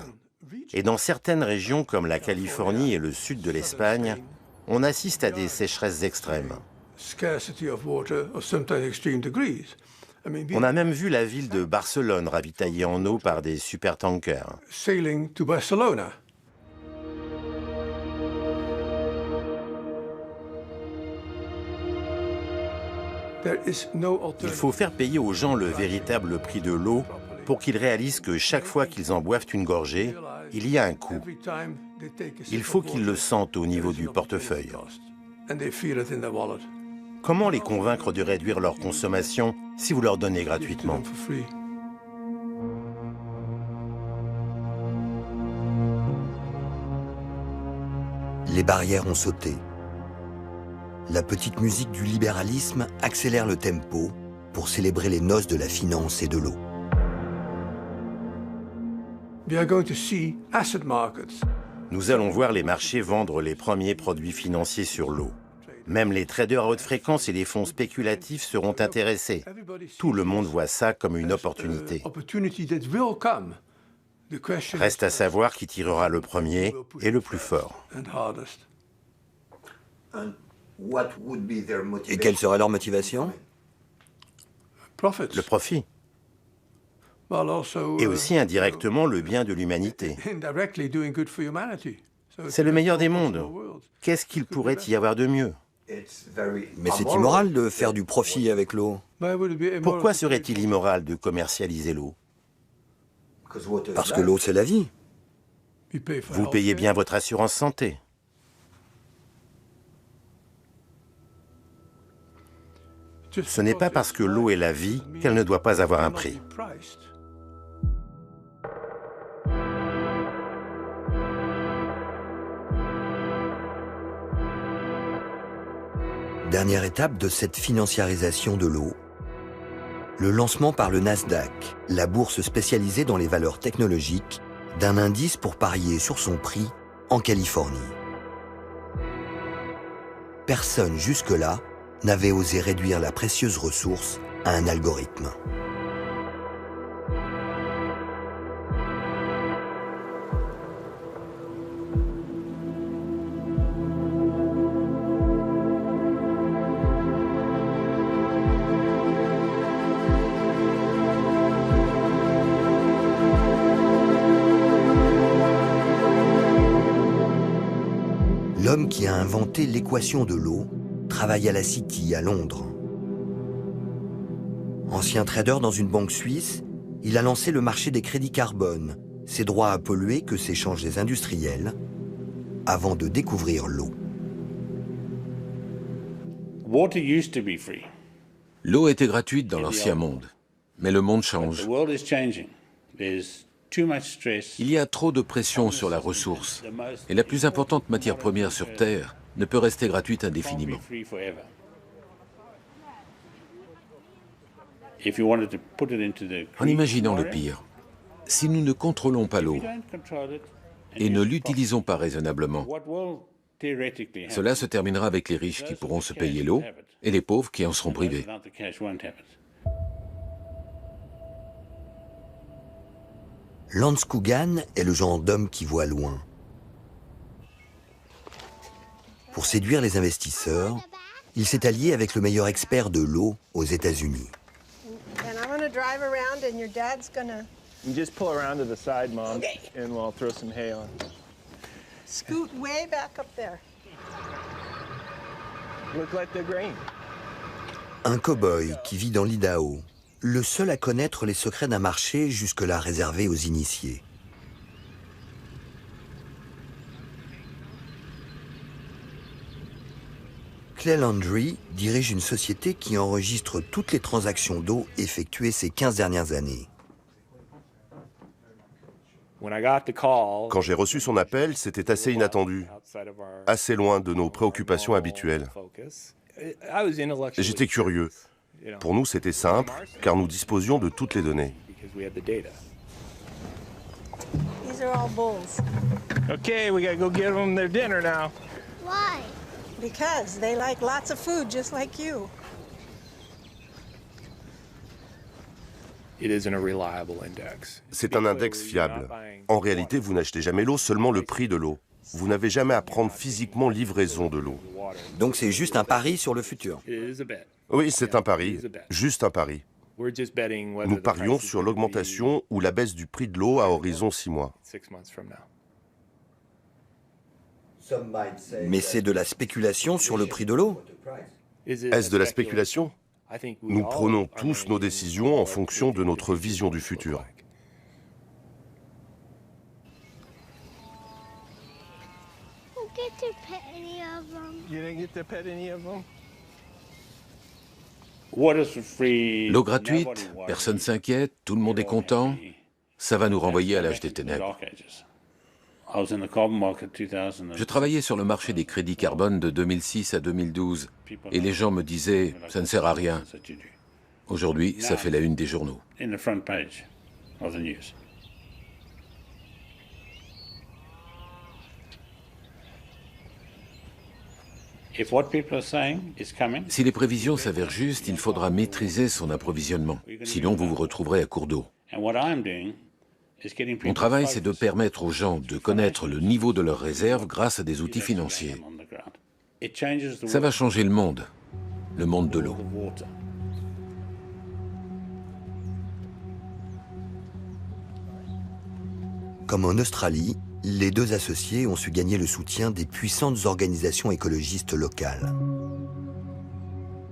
Et dans certaines régions comme la Californie et le sud de l'Espagne, on assiste à des sécheresses extrêmes. On a même vu la ville de Barcelone ravitaillée en eau par des supertankers. Il faut faire payer aux gens le véritable prix de l'eau pour qu'ils réalisent que chaque fois qu'ils en boivent une gorgée, il y a un coût. Il faut qu'ils le sentent au niveau du portefeuille. Comment les convaincre de réduire leur consommation si vous leur donnez gratuitement? Les barrières ont sauté. La petite musique du libéralisme accélère le tempo pour célébrer les noces de la finance et de l'eau. Nous allons voir les marchés vendre les premiers produits financiers sur l'eau. Même les traders à haute fréquence et les fonds spéculatifs seront intéressés. Tout le monde voit ça comme une opportunité. Reste à savoir qui tirera le premier et le plus fort. Et quelle serait leur motivation? Le profit. Et aussi indirectement le bien de l'humanité. C'est le meilleur des mondes. Qu'est-ce qu'il pourrait y avoir de mieux? Mais c'est immoral de faire du profit avec l'eau. Pourquoi serait-il immoral de commercialiser l'eau? Parce que l'eau, c'est la vie. Vous payez bien votre assurance santé. Ce n'est pas parce que l'eau est la vie qu'elle ne doit pas avoir un prix. Dernière étape de cette financiarisation de l'eau, le lancement par le Nasdaq, la bourse spécialisée dans les valeurs technologiques, d'un indice pour parier sur son prix en Californie. Personne jusque-là n'avait osé réduire la précieuse ressource à un algorithme. L'homme qui a inventé l'équation de l'eau travaille à la City, à Londres. Ancien trader dans une banque suisse, il a lancé le marché des crédits carbone, ces droits à polluer que s'échangent les industriels, avant de découvrir l'eau. L'eau était gratuite dans l'ancien monde, mais le monde change. Il y a trop de pression sur la ressource, et la plus importante matière première sur Terre ne peut rester gratuite indéfiniment. En imaginant le pire, si nous ne contrôlons pas l'eau et ne l'utilisons pas raisonnablement, cela se terminera avec les riches qui pourront se payer l'eau et les pauvres qui en seront privés. Lance Coogan est le genre d'homme qui voit loin. Pour séduire les investisseurs, il s'est allié avec le meilleur expert de l'eau aux États-Unis. And I'm gonna drive around and your dad's gonna... You just pull around to the side, Mom, and we'll throw some hay on. Scoot way back up there. Look like the grain. Un cow-boy qui vit dans l'Idaho, le seul à connaître les secrets d'un marché jusque-là réservé aux initiés. Clay Landry dirige une société qui enregistre toutes les transactions d'eau effectuées ces 15 dernières années. Quand j'ai reçu son appel, c'était assez inattendu, assez loin de nos préoccupations habituelles. J'étais curieux. Pour nous, c'était simple, car nous disposions de toutes les données. These are all bulls. Okay, we gotta go get them their dinner now. Why? Because they like lots of food just like you. C'est un index fiable. En réalité, vous n'achetez jamais l'eau, seulement le prix de l'eau. Vous n'avez jamais à prendre physiquement livraison de l'eau. Donc c'est juste un pari sur le futur. Oui, c'est un pari, juste un pari. Nous parions sur l'augmentation ou la baisse du prix de l'eau à horizon 6 mois. Mais c'est de la spéculation sur le prix de l'eau? Est-ce de la spéculation? Nous prenons tous nos décisions en fonction de notre vision du futur. L'eau gratuite, personne s'inquiète, tout le monde est content. Ça va nous renvoyer à l'âge des ténèbres. Je travaillais sur le marché des crédits carbone de 2006 à 2012 et les gens me disaient « ça ne sert à rien ». Aujourd'hui, ça fait la une des journaux. Si les prévisions s'avèrent justes, il faudra maîtriser son approvisionnement. Sinon, vous vous retrouverez à court d'eau. Mon travail, c'est de permettre aux gens de connaître le niveau de leurs réserves grâce à des outils financiers. Ça va changer le monde de l'eau. Comme en Australie, les deux associés ont su gagner le soutien des puissantes organisations écologistes locales.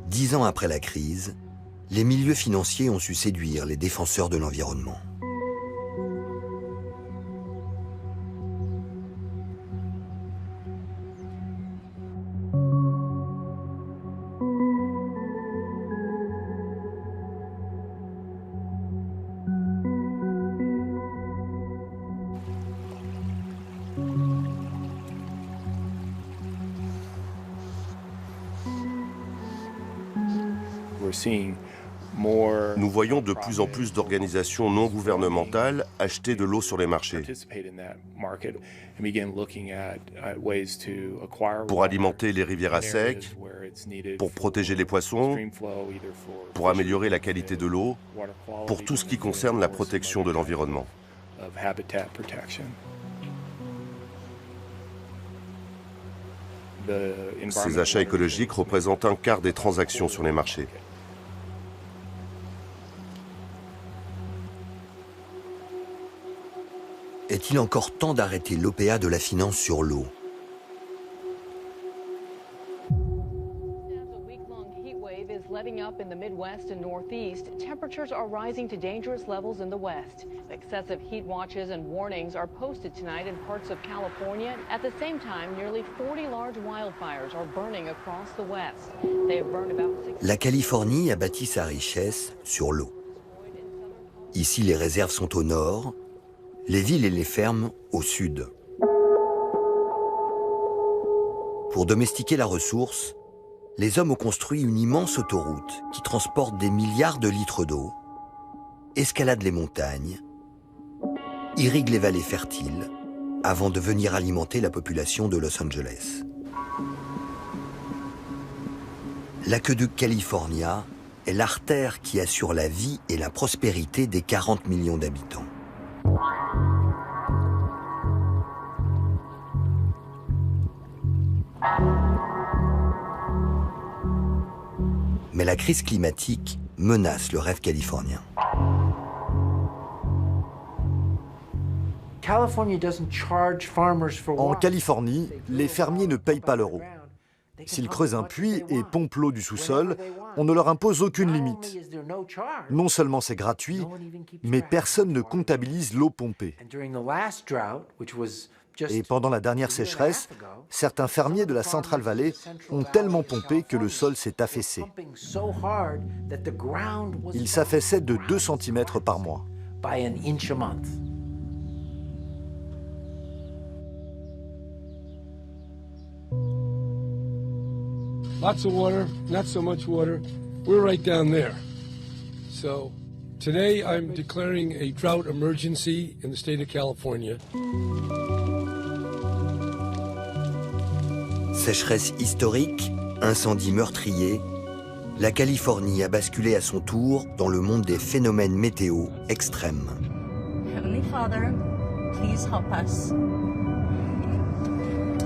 10 ans après la crise, les milieux financiers ont su séduire les défenseurs de l'environnement. Nous voyons de plus en plus d'organisations non gouvernementales acheter de l'eau sur les marchés pour alimenter les rivières à sec, pour protéger les poissons, pour améliorer la qualité de l'eau, pour tout ce qui concerne la protection de l'environnement. Ces achats écologiques représentent un quart des transactions sur les marchés. Est-il encore temps d'arrêter l'OPA de la finance sur l'eau? Letting up in the Midwest and Northeast, temperatures are rising to dangerous levels in the West. Excessive heat watches and warnings are posted tonight in parts of California. At the same time, nearly 40 large wildfires are burning across the West. They have burned about 6... La Californie a bâti sa richesse sur l'eau. Ici, les réserves sont au nord, les villes et les fermes au sud. Pour domestiquer la ressource, les hommes ont construit une immense autoroute qui transporte des milliards de litres d'eau, escalade les montagnes, irrigue les vallées fertiles, avant de venir alimenter la population de Los Angeles. L'aqueduc California est l'artère qui assure la vie et la prospérité des 40 millions d'habitants. Mais la crise climatique menace le rêve californien. En Californie, les fermiers ne payent pas leur eau. S'ils creusent un puits et pompent l'eau du sous-sol, on ne leur impose aucune limite. Non seulement c'est gratuit, mais personne ne comptabilise l'eau pompée. Et pendant la dernière sécheresse, certains fermiers de la Central Valley ont tellement pompé que le sol s'est affaissé. Il s'affaissait de 2 cm par mois. Lots of water, not so much water. We're right down there. So today I'm declaring a drought emergency in the state of California. Sécheresse historique, incendies meurtriers, la Californie a basculé à son tour dans le monde des phénomènes météo extrêmes. Heavenly Father, please help us.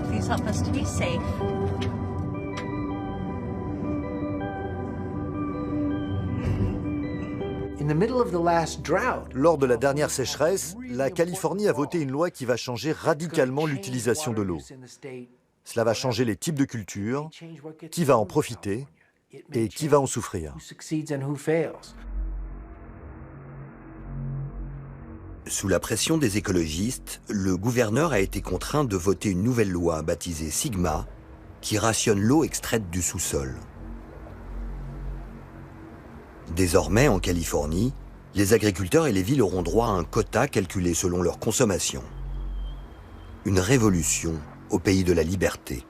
Please help us to be safe. Lors de la dernière sécheresse, la Californie a voté une loi qui va changer radicalement l'utilisation de l'eau. Cela va changer les types de cultures, qui va en profiter et qui va en souffrir. Sous la pression des écologistes, le gouverneur a été contraint de voter une nouvelle loi baptisée Sigma, qui rationne l'eau extraite du sous-sol. Désormais, en Californie, les agriculteurs et les villes auront droit à un quota calculé selon leur consommation. Une révolution au pays de la liberté.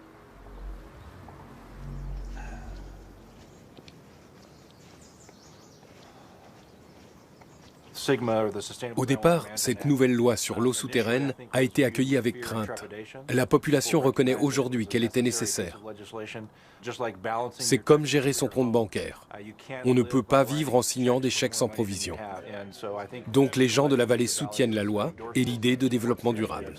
Au départ, cette nouvelle loi sur l'eau souterraine a été accueillie avec crainte. La population reconnaît aujourd'hui qu'elle était nécessaire. C'est comme gérer son compte bancaire. On ne peut pas vivre en signant des chèques sans provision. Donc les gens de la vallée soutiennent la loi et l'idée de développement durable.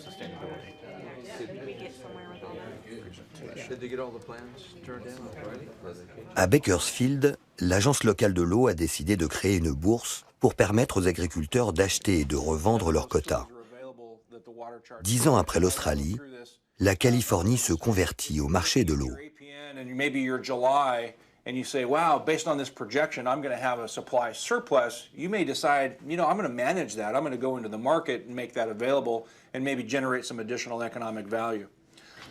À Bakersfield, l'agence locale de l'eau a décidé de créer une bourse pour permettre aux agriculteurs d'acheter et de revendre leurs quotas. 10 ans après l'Australie, la Californie se convertit au marché de l'eau. And you say, wow, based on this projection, I'm going to have a supply surplus, you may decide, you know, I'm going to manage that. I'm going to go into the market and make that available and maybe generate some additional economic value.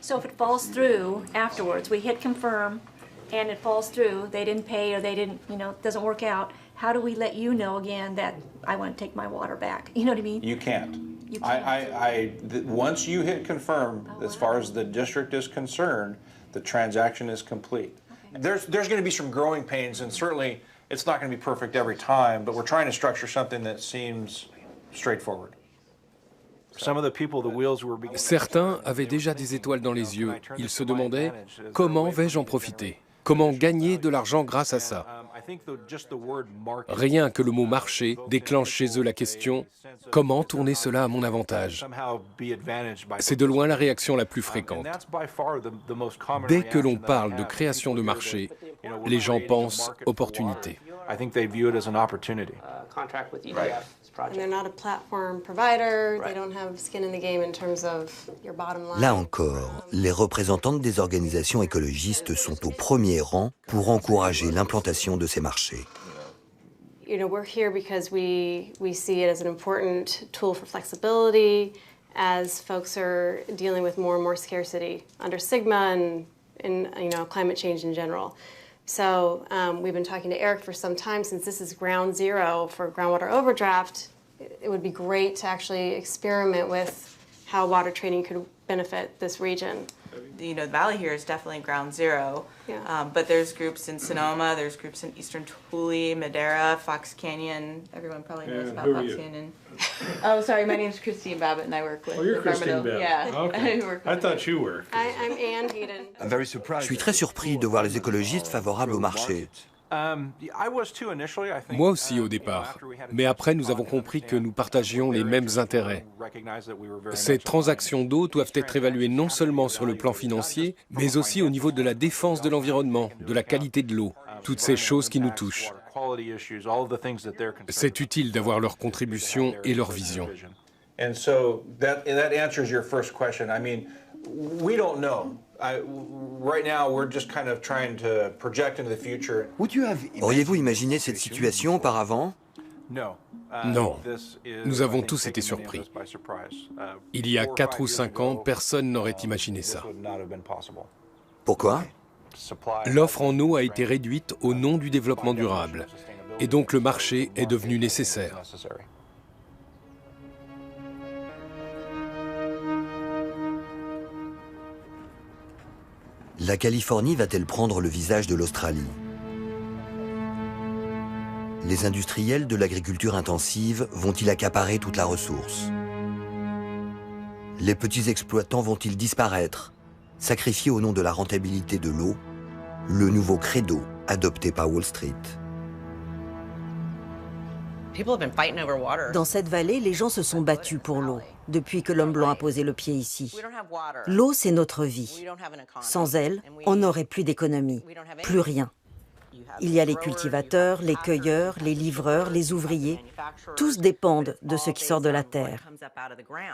So if it falls through afterwards, we hit confirm and it falls through, they didn't pay or they didn't, you know, it doesn't work out, how do we let you know again that I want to take my water back? You know what I mean? You can't. You can't. Once you hit confirm, as far as the district is concerned, the transaction is complete. There's going to be some growing pains, and certainly it's not going to be perfect every time, but we're trying to structure something that seems straightforward. Certains avaient déjà des étoiles dans les yeux. Ils se demandaient « Comment vais-je en profiter ? Comment gagner de l'argent grâce à ça ?» Rien que le mot « marché » déclenche chez eux la question « Comment tourner cela à mon avantage ?» C'est de loin la réaction la plus fréquente. Dès que l'on parle de création de marché, les gens pensent « opportunité ». Là encore, les représentantes des organisations écologistes sont au premier rang pour encourager l'implantation de ces marchés. You know, we're here because we see it as an important tool for flexibility as folks are dealing with more and more scarcity under Sigma and you know, climate change in general. So we've been talking to Eric for some time. Since this is ground zero for groundwater overdraft, it would be great to actually experiment with how water trading could benefit this region. You know, the valley here is definitely ground zero, but there's groups in Sonoma, there's groups in Eastern Tooele, Madera, Fox Canyon. Everyone probably knows about Fox Canyon. Oh, sorry, my name's Christine Babbitt and I work with you're Christine Babbitt. Yeah. Okay. I thought you were. I'm Ann Heaton. Je suis très surpris de voir les écologistes favorables au marché. Moi aussi au départ, mais après nous avons compris que nous partagions les mêmes intérêts. Ces transactions d'eau doivent être évaluées non seulement sur le plan financier, mais aussi au niveau de la défense de l'environnement, de la qualité de l'eau, toutes ces choses qui nous touchent. C'est utile d'avoir leur contribution et leur vision. And so that answers your first question. I mean, we don't know. Right now, we're just kind of trying to project into the future. Auriez-vous imaginé cette situation auparavant? Non. Nous avons tous été surpris. Il y a 4 ou 5 ans, personne n'aurait imaginé ça. Pourquoi? L'offre en eau a été réduite au nom du développement durable. Et donc le marché est devenu nécessaire. La Californie va-t-elle prendre le visage de l'Australie? Les industriels de l'agriculture intensive vont-ils accaparer toute la ressource? Les petits exploitants vont-ils disparaître, sacrifiés au nom de la rentabilité de l'eau, le nouveau credo adopté par Wall Street. Dans cette vallée, les gens se sont battus pour l'eau, depuis que l'homme blanc a posé le pied ici. L'eau, c'est notre vie. Sans elle, on n'aurait plus d'économie, plus rien. Il y a les cultivateurs, les cueilleurs, les livreurs, les ouvriers. Tous dépendent de ce qui sort de la terre.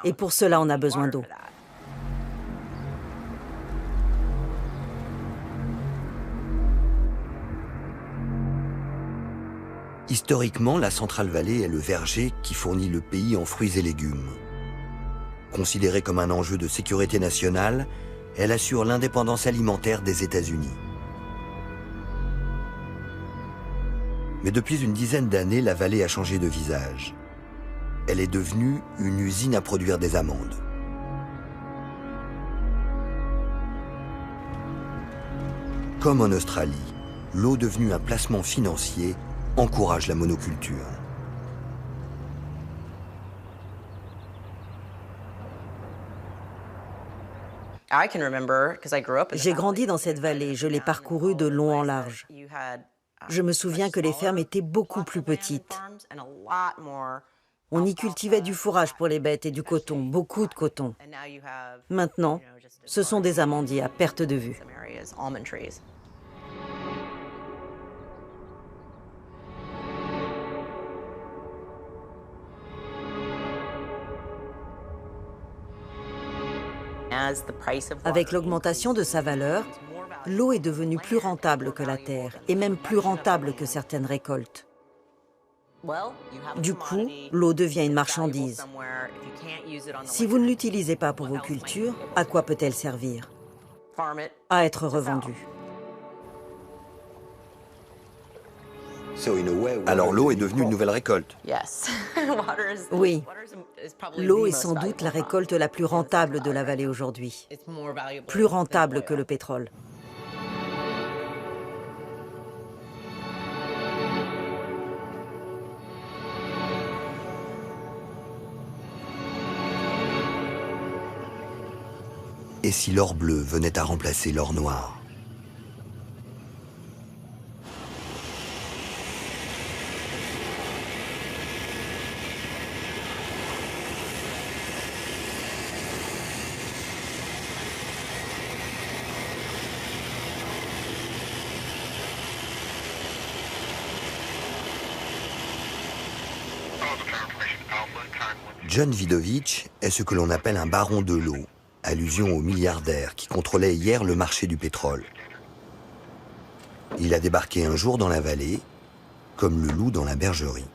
Et pour cela, on a besoin d'eau. Historiquement, la Central Valley est le verger qui fournit le pays en fruits et légumes. Considérée comme un enjeu de sécurité nationale, elle assure l'indépendance alimentaire des États-Unis. Mais depuis une dizaine d'années, la vallée a changé de visage. Elle est devenue une usine à produire des amandes. Comme en Australie, l'eau devenue un placement financier encourage la monoculture. J'ai grandi dans cette vallée, je l'ai parcourue de long en large. Je me souviens que les fermes étaient beaucoup plus petites. On y cultivait du fourrage pour les bêtes et du coton, beaucoup de coton. Maintenant, ce sont des amandiers à perte de vue. Avec l'augmentation de sa valeur, l'eau est devenue plus rentable que la terre, et même plus rentable que certaines récoltes. Du coup, l'eau devient une marchandise. Si vous ne l'utilisez pas pour vos cultures, à quoi peut-elle servir? À être revendue. Alors l'eau est devenue une nouvelle récolte. Oui. L'eau est sans doute la récolte la plus rentable de la vallée aujourd'hui. Plus rentable que le pétrole. Et si l'or bleu venait à remplacer l'or noir? John Vidovich est ce que l'on appelle un baron de l'eau, allusion au milliardaire qui contrôlait hier le marché du pétrole. Il a débarqué un jour dans la vallée, comme le loup dans la bergerie.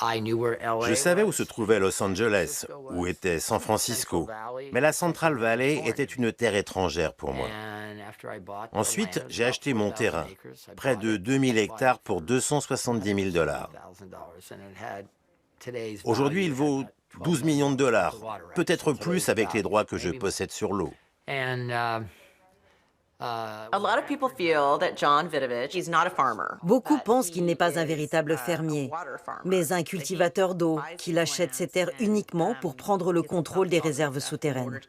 Je savais où se trouvait Los Angeles, où était San Francisco, mais la Central Valley était une terre étrangère pour moi. Ensuite, j'ai acheté mon terrain, près de 2000 hectares pour $270 000. Aujourd'hui, il vaut 12 millions de dollars, peut-être plus avec les droits que je possède sur l'eau. Beaucoup pensent qu'il n'est pas un véritable fermier, mais un cultivateur d'eau, qu'il achète ses terres uniquement pour prendre le contrôle des réserves souterraines.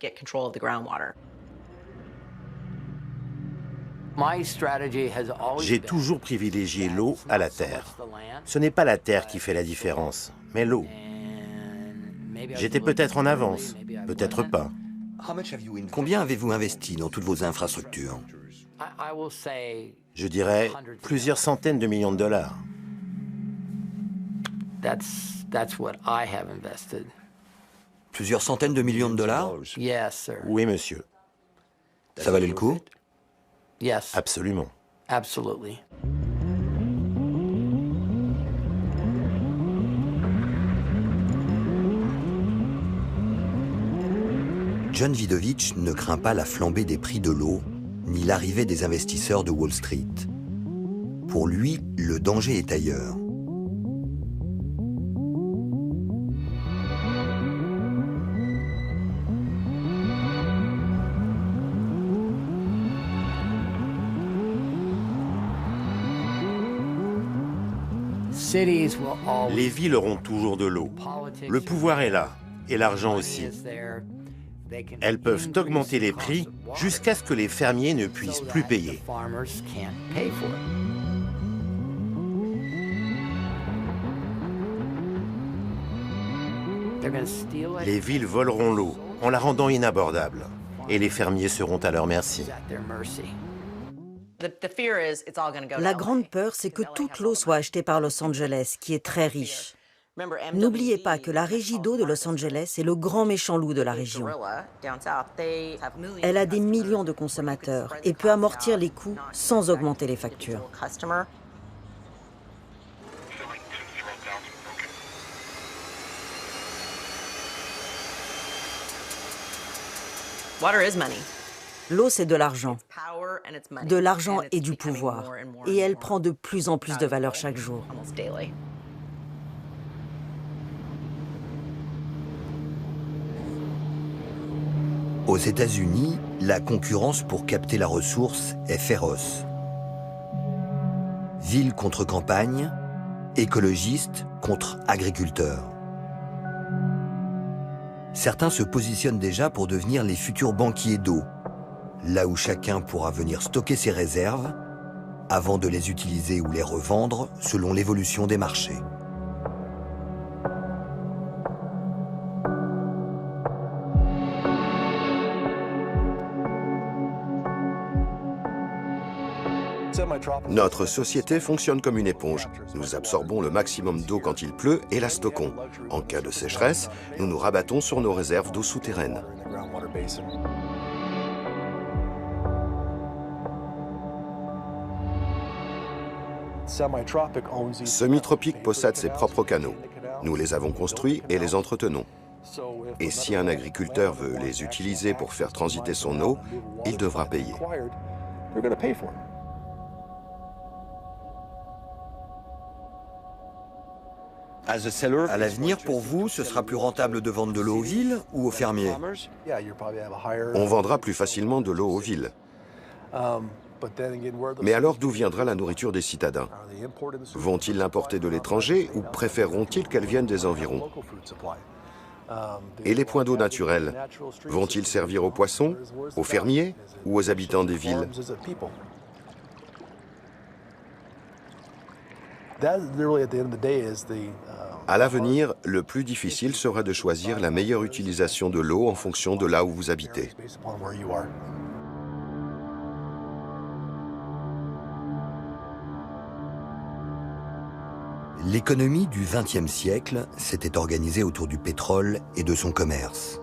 J'ai toujours privilégié l'eau à la terre. Ce n'est pas la terre qui fait la différence, mais l'eau. J'étais peut-être en avance, peut-être pas. Combien avez-vous investi dans toutes vos infrastructures? Je dirais plusieurs centaines de millions de dollars. Plusieurs centaines de millions de dollars? Oui, monsieur. Ça valait le coup? Absolument. John Vidovich ne craint pas la flambée des prix de l'eau, ni l'arrivée des investisseurs de Wall Street. Pour lui, le danger est ailleurs. Les villes auront toujours de l'eau. Le pouvoir est là, et l'argent aussi. Elles peuvent augmenter les prix jusqu'à ce que les fermiers ne puissent plus payer. Les villes voleront l'eau en la rendant inabordable et les fermiers seront à leur merci. La grande peur, c'est que toute l'eau soit achetée par Los Angeles, qui est très riche. N'oubliez pas que la régie d'eau de Los Angeles est le grand méchant loup de la région. Elle a des millions de consommateurs et peut amortir les coûts sans augmenter les factures. L'eau, c'est de l'argent. De l'argent et du pouvoir. Et elle prend de plus en plus de valeur chaque jour. Aux États-Unis, la concurrence pour capter la ressource est féroce. Ville contre campagne, écologistes contre agriculteurs. Certains se positionnent déjà pour devenir les futurs banquiers d'eau, là où chacun pourra venir stocker ses réserves avant de les utiliser ou les revendre selon l'évolution des marchés. Notre société fonctionne comme une éponge. Nous absorbons le maximum d'eau quand il pleut et la stockons. En cas de sécheresse, nous nous rabattons sur nos réserves d'eau souterraines. Semi-tropique possède ses propres canaux. Nous les avons construits et les entretenons. Et si un agriculteur veut les utiliser pour faire transiter son eau, il devra payer. À l'avenir, pour vous, ce sera plus rentable de vendre de l'eau aux villes ou aux fermiers? On vendra plus facilement de l'eau aux villes. Mais alors d'où viendra la nourriture des citadins? Vont-ils l'importer de l'étranger ou préféreront-ils qu'elle vienne des environs? Et les points d'eau naturels, vont-ils servir aux poissons, aux fermiers ou aux habitants des villes? À l'avenir, le plus difficile sera de choisir la meilleure utilisation de l'eau en fonction de là où vous habitez. L'économie du XXe siècle s'était organisée autour du pétrole et de son commerce.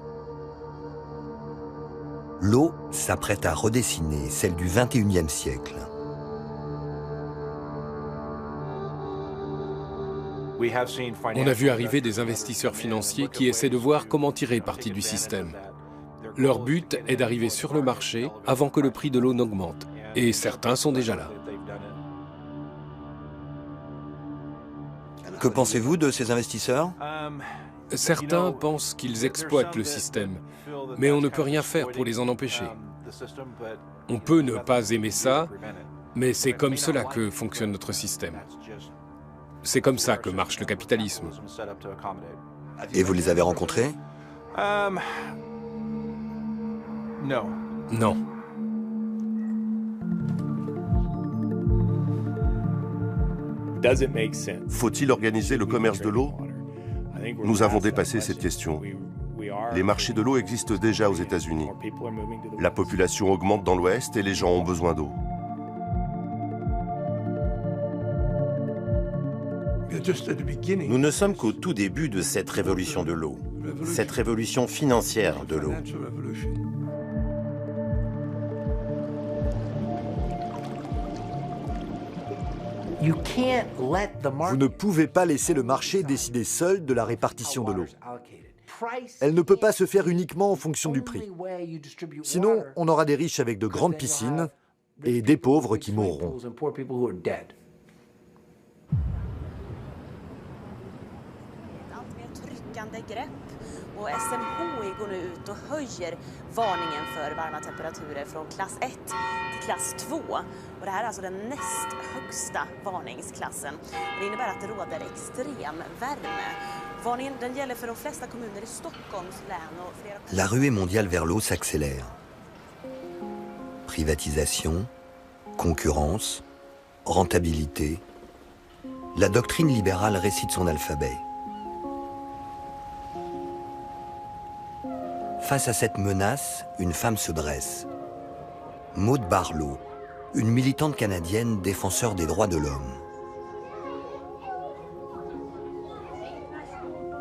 L'eau s'apprête à redessiner celle du XXIe siècle. On a vu arriver des investisseurs financiers qui essaient de voir comment tirer parti du système. Leur but est d'arriver sur le marché avant que le prix de l'eau n'augmente. Et certains sont déjà là. Que pensez-vous de ces investisseurs? Certains pensent qu'ils exploitent le système, mais on ne peut rien faire pour les en empêcher. On peut ne pas aimer ça, mais c'est comme cela que fonctionne notre système. C'est comme ça que marche le capitalisme. Et vous les avez rencontrés? Non. Faut-il organiser le commerce de l'eau? Nous avons dépassé cette question. Les marchés de l'eau existent déjà aux États-Unis. La population augmente dans l'Ouest et les gens ont besoin d'eau. Nous ne sommes qu'au tout début de cette révolution de l'eau, cette révolution financière de l'eau. Vous ne pouvez pas laisser le marché décider seul de la répartition de l'eau. Elle ne peut pas se faire uniquement en fonction du prix. Sinon, on aura des riches avec de grandes piscines et des pauvres qui mourront. Och SMHI går nu ut och höjer varningen för varma temperaturer från klass 1 till klass 2. Och det här är alltså den näst högsta varningsklassen. Och det innebär att det råder extrem värme. La ruée mondiale vers l'eau s'accélère. Privatisation, concurrence, rentabilité. La doctrine libérale récite son alphabet. Face à cette menace, une femme se dresse. Maud Barlow, une militante canadienne défenseur des droits de l'homme.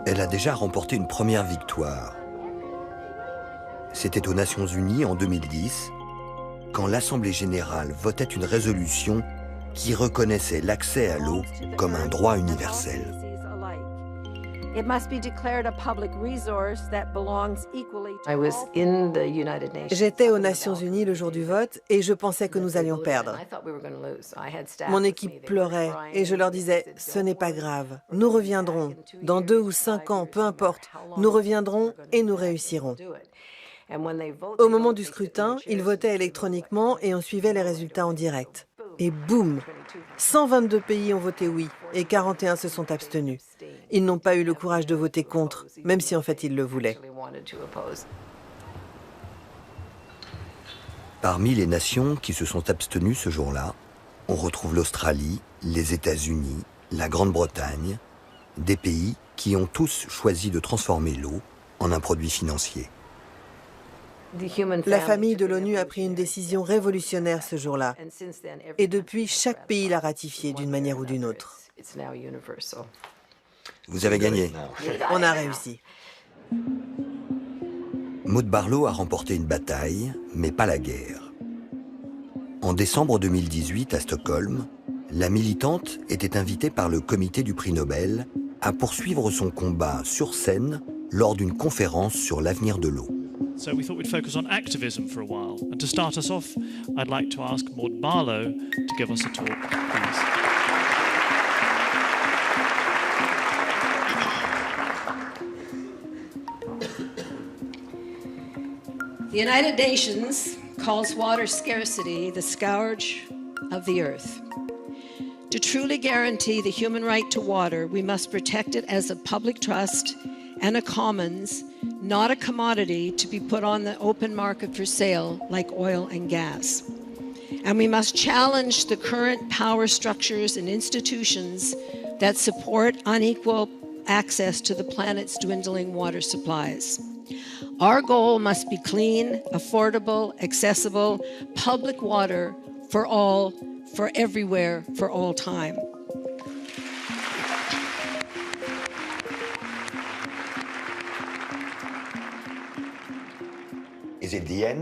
Elle a déjà remporté une première victoire. C'était aux Nations Unies en 2010, quand l'Assemblée générale votait une résolution qui reconnaissait l'accès à l'eau comme un droit universel. J'étais aux Nations Unies le jour du vote et je pensais que nous allions perdre. Mon équipe pleurait et je leur disais « Ce n'est pas grave, nous reviendrons. Dans 2 ou 5 ans, peu importe, nous reviendrons et nous réussirons. » Au moment du scrutin, ils votaient électroniquement et on suivait les résultats en direct. Et boum, 122 pays ont voté oui et 41 se sont abstenus. Ils n'ont pas eu le courage de voter contre, même si en fait ils le voulaient. Parmi les nations qui se sont abstenues ce jour-là, on retrouve l'Australie, les États-Unis, la Grande-Bretagne, des pays qui ont tous choisi de transformer l'eau en un produit financier. La famille de l'ONU a pris une décision révolutionnaire ce jour-là. Et depuis, chaque pays l'a ratifiée d'une manière ou d'une autre. Vous avez gagné. On a réussi. Maud Barlow a remporté une bataille, mais pas la guerre. En décembre 2018, à Stockholm, la militante était invitée par le comité du prix Nobel à poursuivre son combat sur scène lors d'une conférence sur l'avenir de l'eau. So we thought we'd focus on activism for a while. And to start us off, I'd like to ask Maud Barlow to give us a talk, please. The United Nations calls water scarcity the scourge of the earth. To truly guarantee the human right to water, we must protect it as a public trust and a commons, not a commodity to be put on the open market for sale like oil and gas. And we must challenge the current power structures and institutions that support unequal access to the planet's dwindling water supplies. Our goal must be clean, affordable, accessible, public water for all, for everywhere, for all time.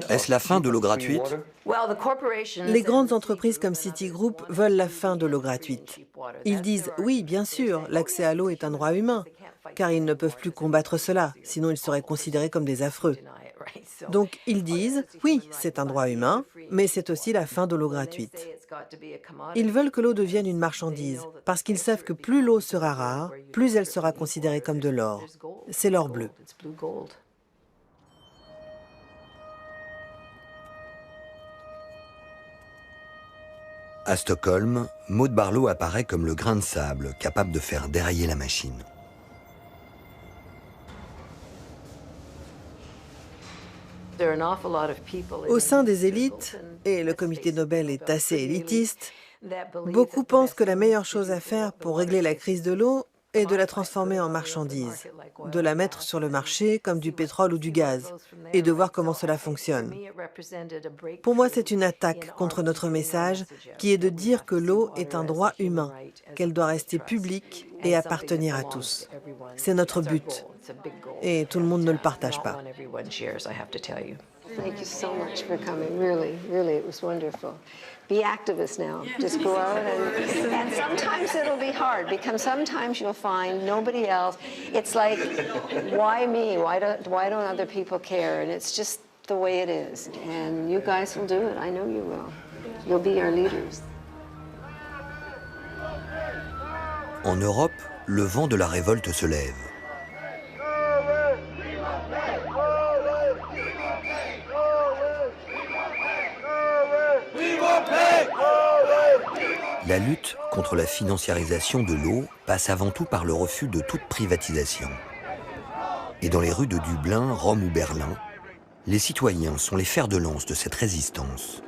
Est-ce la fin de l'eau gratuite? Les grandes entreprises comme Citigroup veulent la fin de l'eau gratuite. Ils disent « Oui, bien sûr, l'accès à l'eau est un droit humain », car ils ne peuvent plus combattre cela, sinon ils seraient considérés comme des affreux. Donc ils disent « Oui, c'est un droit humain, mais c'est aussi la fin de l'eau gratuite ». Ils veulent que l'eau devienne une marchandise, parce qu'ils savent que plus l'eau sera rare, plus elle sera considérée comme de l'or. C'est l'or bleu. À Stockholm, Maud Barlow apparaît comme le grain de sable capable de faire dérailler la machine. Au sein des élites, et le comité Nobel est assez élitiste, beaucoup pensent que la meilleure chose à faire pour régler la crise de l'eau est de la transformer en marchandise, de la mettre sur le marché comme du pétrole ou du gaz, et de voir comment cela fonctionne. Pour moi, c'est une attaque contre notre message, qui est de dire que l'eau est un droit humain, qu'elle doit rester publique et appartenir à tous. C'est notre but, et tout le monde ne le partage pas. Thank you so much for coming. Really, really, it was wonderful. Be activists now. Just go out and sometimes it'll be hard because sometimes you'll find nobody else. It's like, why me? Why don't other people care? And it's just the way it is. And you guys will do it. I know you will. You'll be our leaders. En Europe, le vent de la révolte se lève. La lutte contre la financiarisation de l'eau passe avant tout par le refus de toute privatisation. Et dans les rues de Dublin, Rome ou Berlin, les citoyens sont les fers de lance de cette résistance.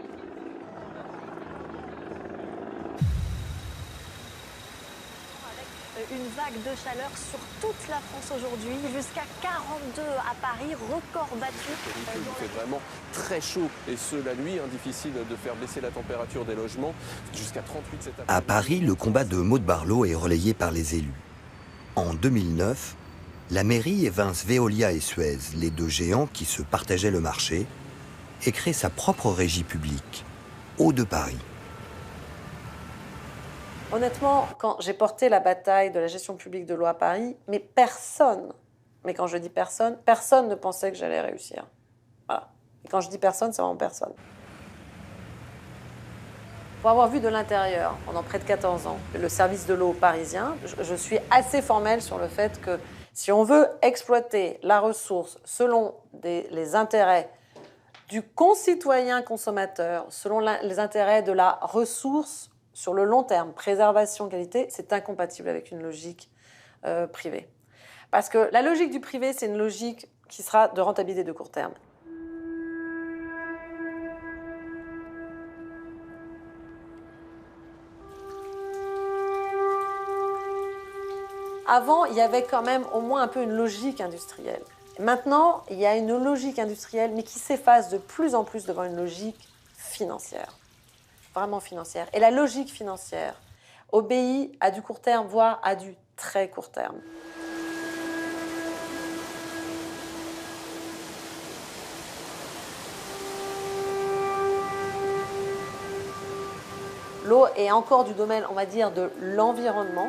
Une vague de chaleur sur toute la France aujourd'hui, jusqu'à 42 à Paris, record battu. Il fait vraiment très chaud et ce la nuit, difficile de faire baisser la température des logements jusqu'à 38 cet après-midi. À Paris, le combat de Maud Barlot est relayé par les élus. En 2009, la mairie évince Veolia et Suez, les deux géants qui se partageaient le marché, et crée sa propre régie publique, Eau de Paris. Honnêtement, quand j'ai porté la bataille de la gestion publique de l'eau à Paris, mais personne, mais quand je dis personne, personne ne pensait que j'allais réussir. Voilà. Et quand je dis personne, c'est vraiment personne. Pour avoir vu de l'intérieur, pendant près de 14 ans, le service de l'eau parisien, je suis assez formelle sur le fait que si on veut exploiter la ressource selon les intérêts du concitoyen consommateur, selon les intérêts de la ressource, sur le long terme, préservation, qualité, c'est incompatible avec une logique privée. Parce que la logique du privé, c'est une logique qui sera de rentabilité de court terme. Avant, il y avait quand même au moins un peu une logique industrielle. Maintenant, il y a une logique industrielle, mais qui s'efface de plus en plus devant une logique financière. Vraiment financière. Et la logique financière obéit à du court terme, voire à du très court terme. L'eau est encore du domaine, on va dire, de l'environnement,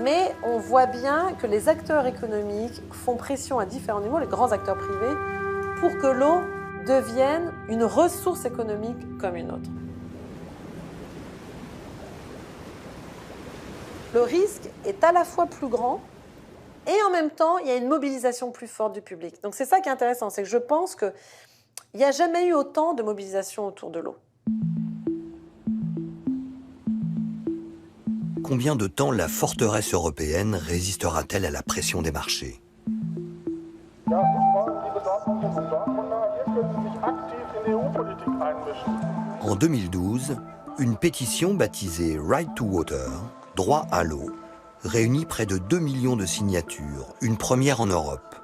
mais on voit bien que les acteurs économiques font pression à différents niveaux, les grands acteurs privés, pour que l'eau devienne une ressource économique comme une autre. Le risque est à la fois plus grand et en même temps, il y a une mobilisation plus forte du public. Donc c'est ça qui est intéressant, c'est que je pense qu'il n'y a jamais eu autant de mobilisation autour de l'eau. Combien de temps la forteresse européenne résistera-t-elle à la pression des marchés ? En 2012, une pétition baptisée Right to Water, droit à l'eau, réunit près de 2 millions de signatures, une première en Europe.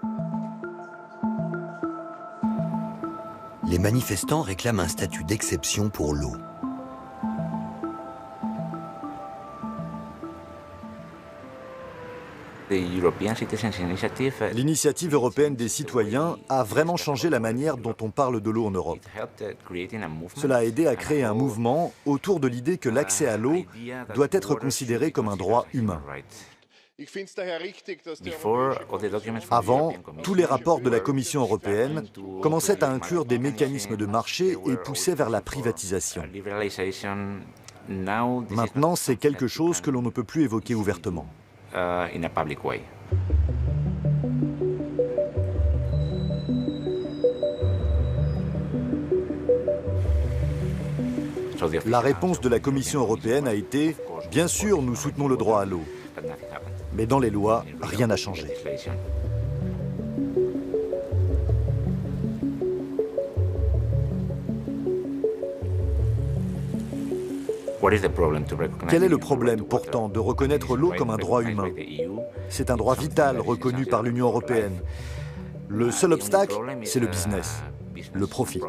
Les manifestants réclament un statut d'exception pour l'eau. L'initiative européenne des citoyens a vraiment changé la manière dont on parle de l'eau en Europe. Cela a aidé à créer un mouvement autour de l'idée que l'accès à l'eau doit être considéré comme un droit humain. Avant, tous les rapports de la Commission européenne commençaient à inclure des mécanismes de marché et poussaient vers la privatisation. Maintenant, c'est quelque chose que l'on ne peut plus évoquer ouvertement. La réponse de la Commission européenne a été « Bien sûr, nous soutenons le droit à l'eau ». Mais dans les lois, rien n'a changé. Quel est le problème, pourtant, de reconnaître l'eau comme un droit humain? C'est un droit vital reconnu par l'Union européenne. Le seul obstacle, c'est le business, le profit.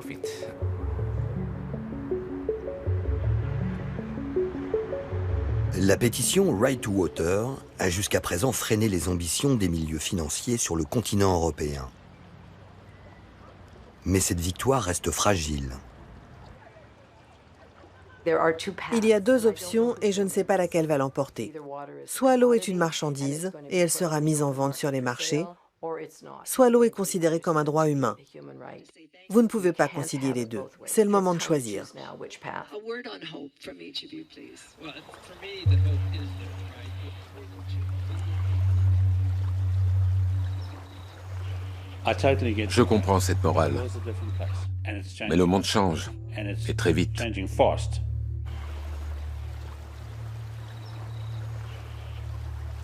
La pétition Right to Water a jusqu'à présent freiné les ambitions des milieux financiers sur le continent européen. Mais cette victoire reste fragile. Il y a deux options et je ne sais pas laquelle va l'emporter. Soit l'eau est une marchandise et elle sera mise en vente sur les marchés, soit l'eau est considérée comme un droit humain. Vous ne pouvez pas concilier les deux. C'est le moment de choisir. Je comprends cette morale. Mais le monde change, et très vite.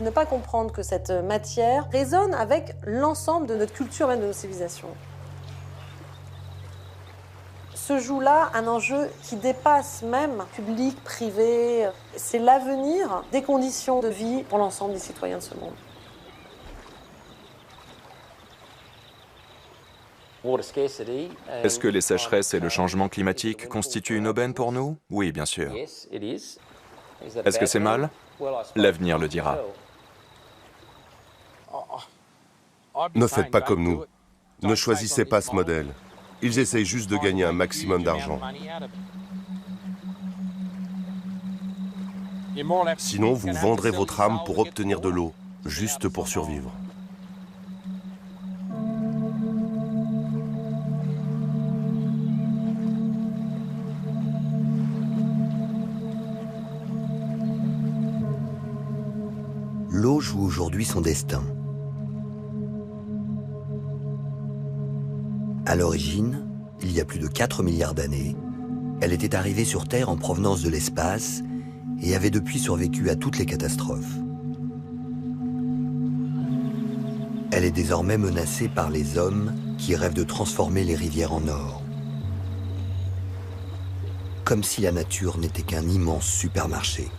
Ne pas comprendre que cette matière résonne avec l'ensemble de notre culture, même de nos civilisations. Se joue là un enjeu qui dépasse même public, privé. C'est l'avenir des conditions de vie pour l'ensemble des citoyens de ce monde. Est-ce que les sécheresses et le changement climatique constituent une aubaine pour nous? Oui, bien sûr. Est-ce que c'est mal? L'avenir le dira. Ne faites pas comme nous. Ne choisissez pas ce modèle. Ils essayent juste de gagner un maximum d'argent. Sinon, vous vendrez votre âme pour obtenir de l'eau, juste pour survivre. L'eau joue aujourd'hui son destin. À l'origine, il y a plus de 4 milliards d'années, elle était arrivée sur Terre en provenance de l'espace et avait depuis survécu à toutes les catastrophes. Elle est désormais menacée par les hommes qui rêvent de transformer les rivières en or. Comme si la nature n'était qu'un immense supermarché.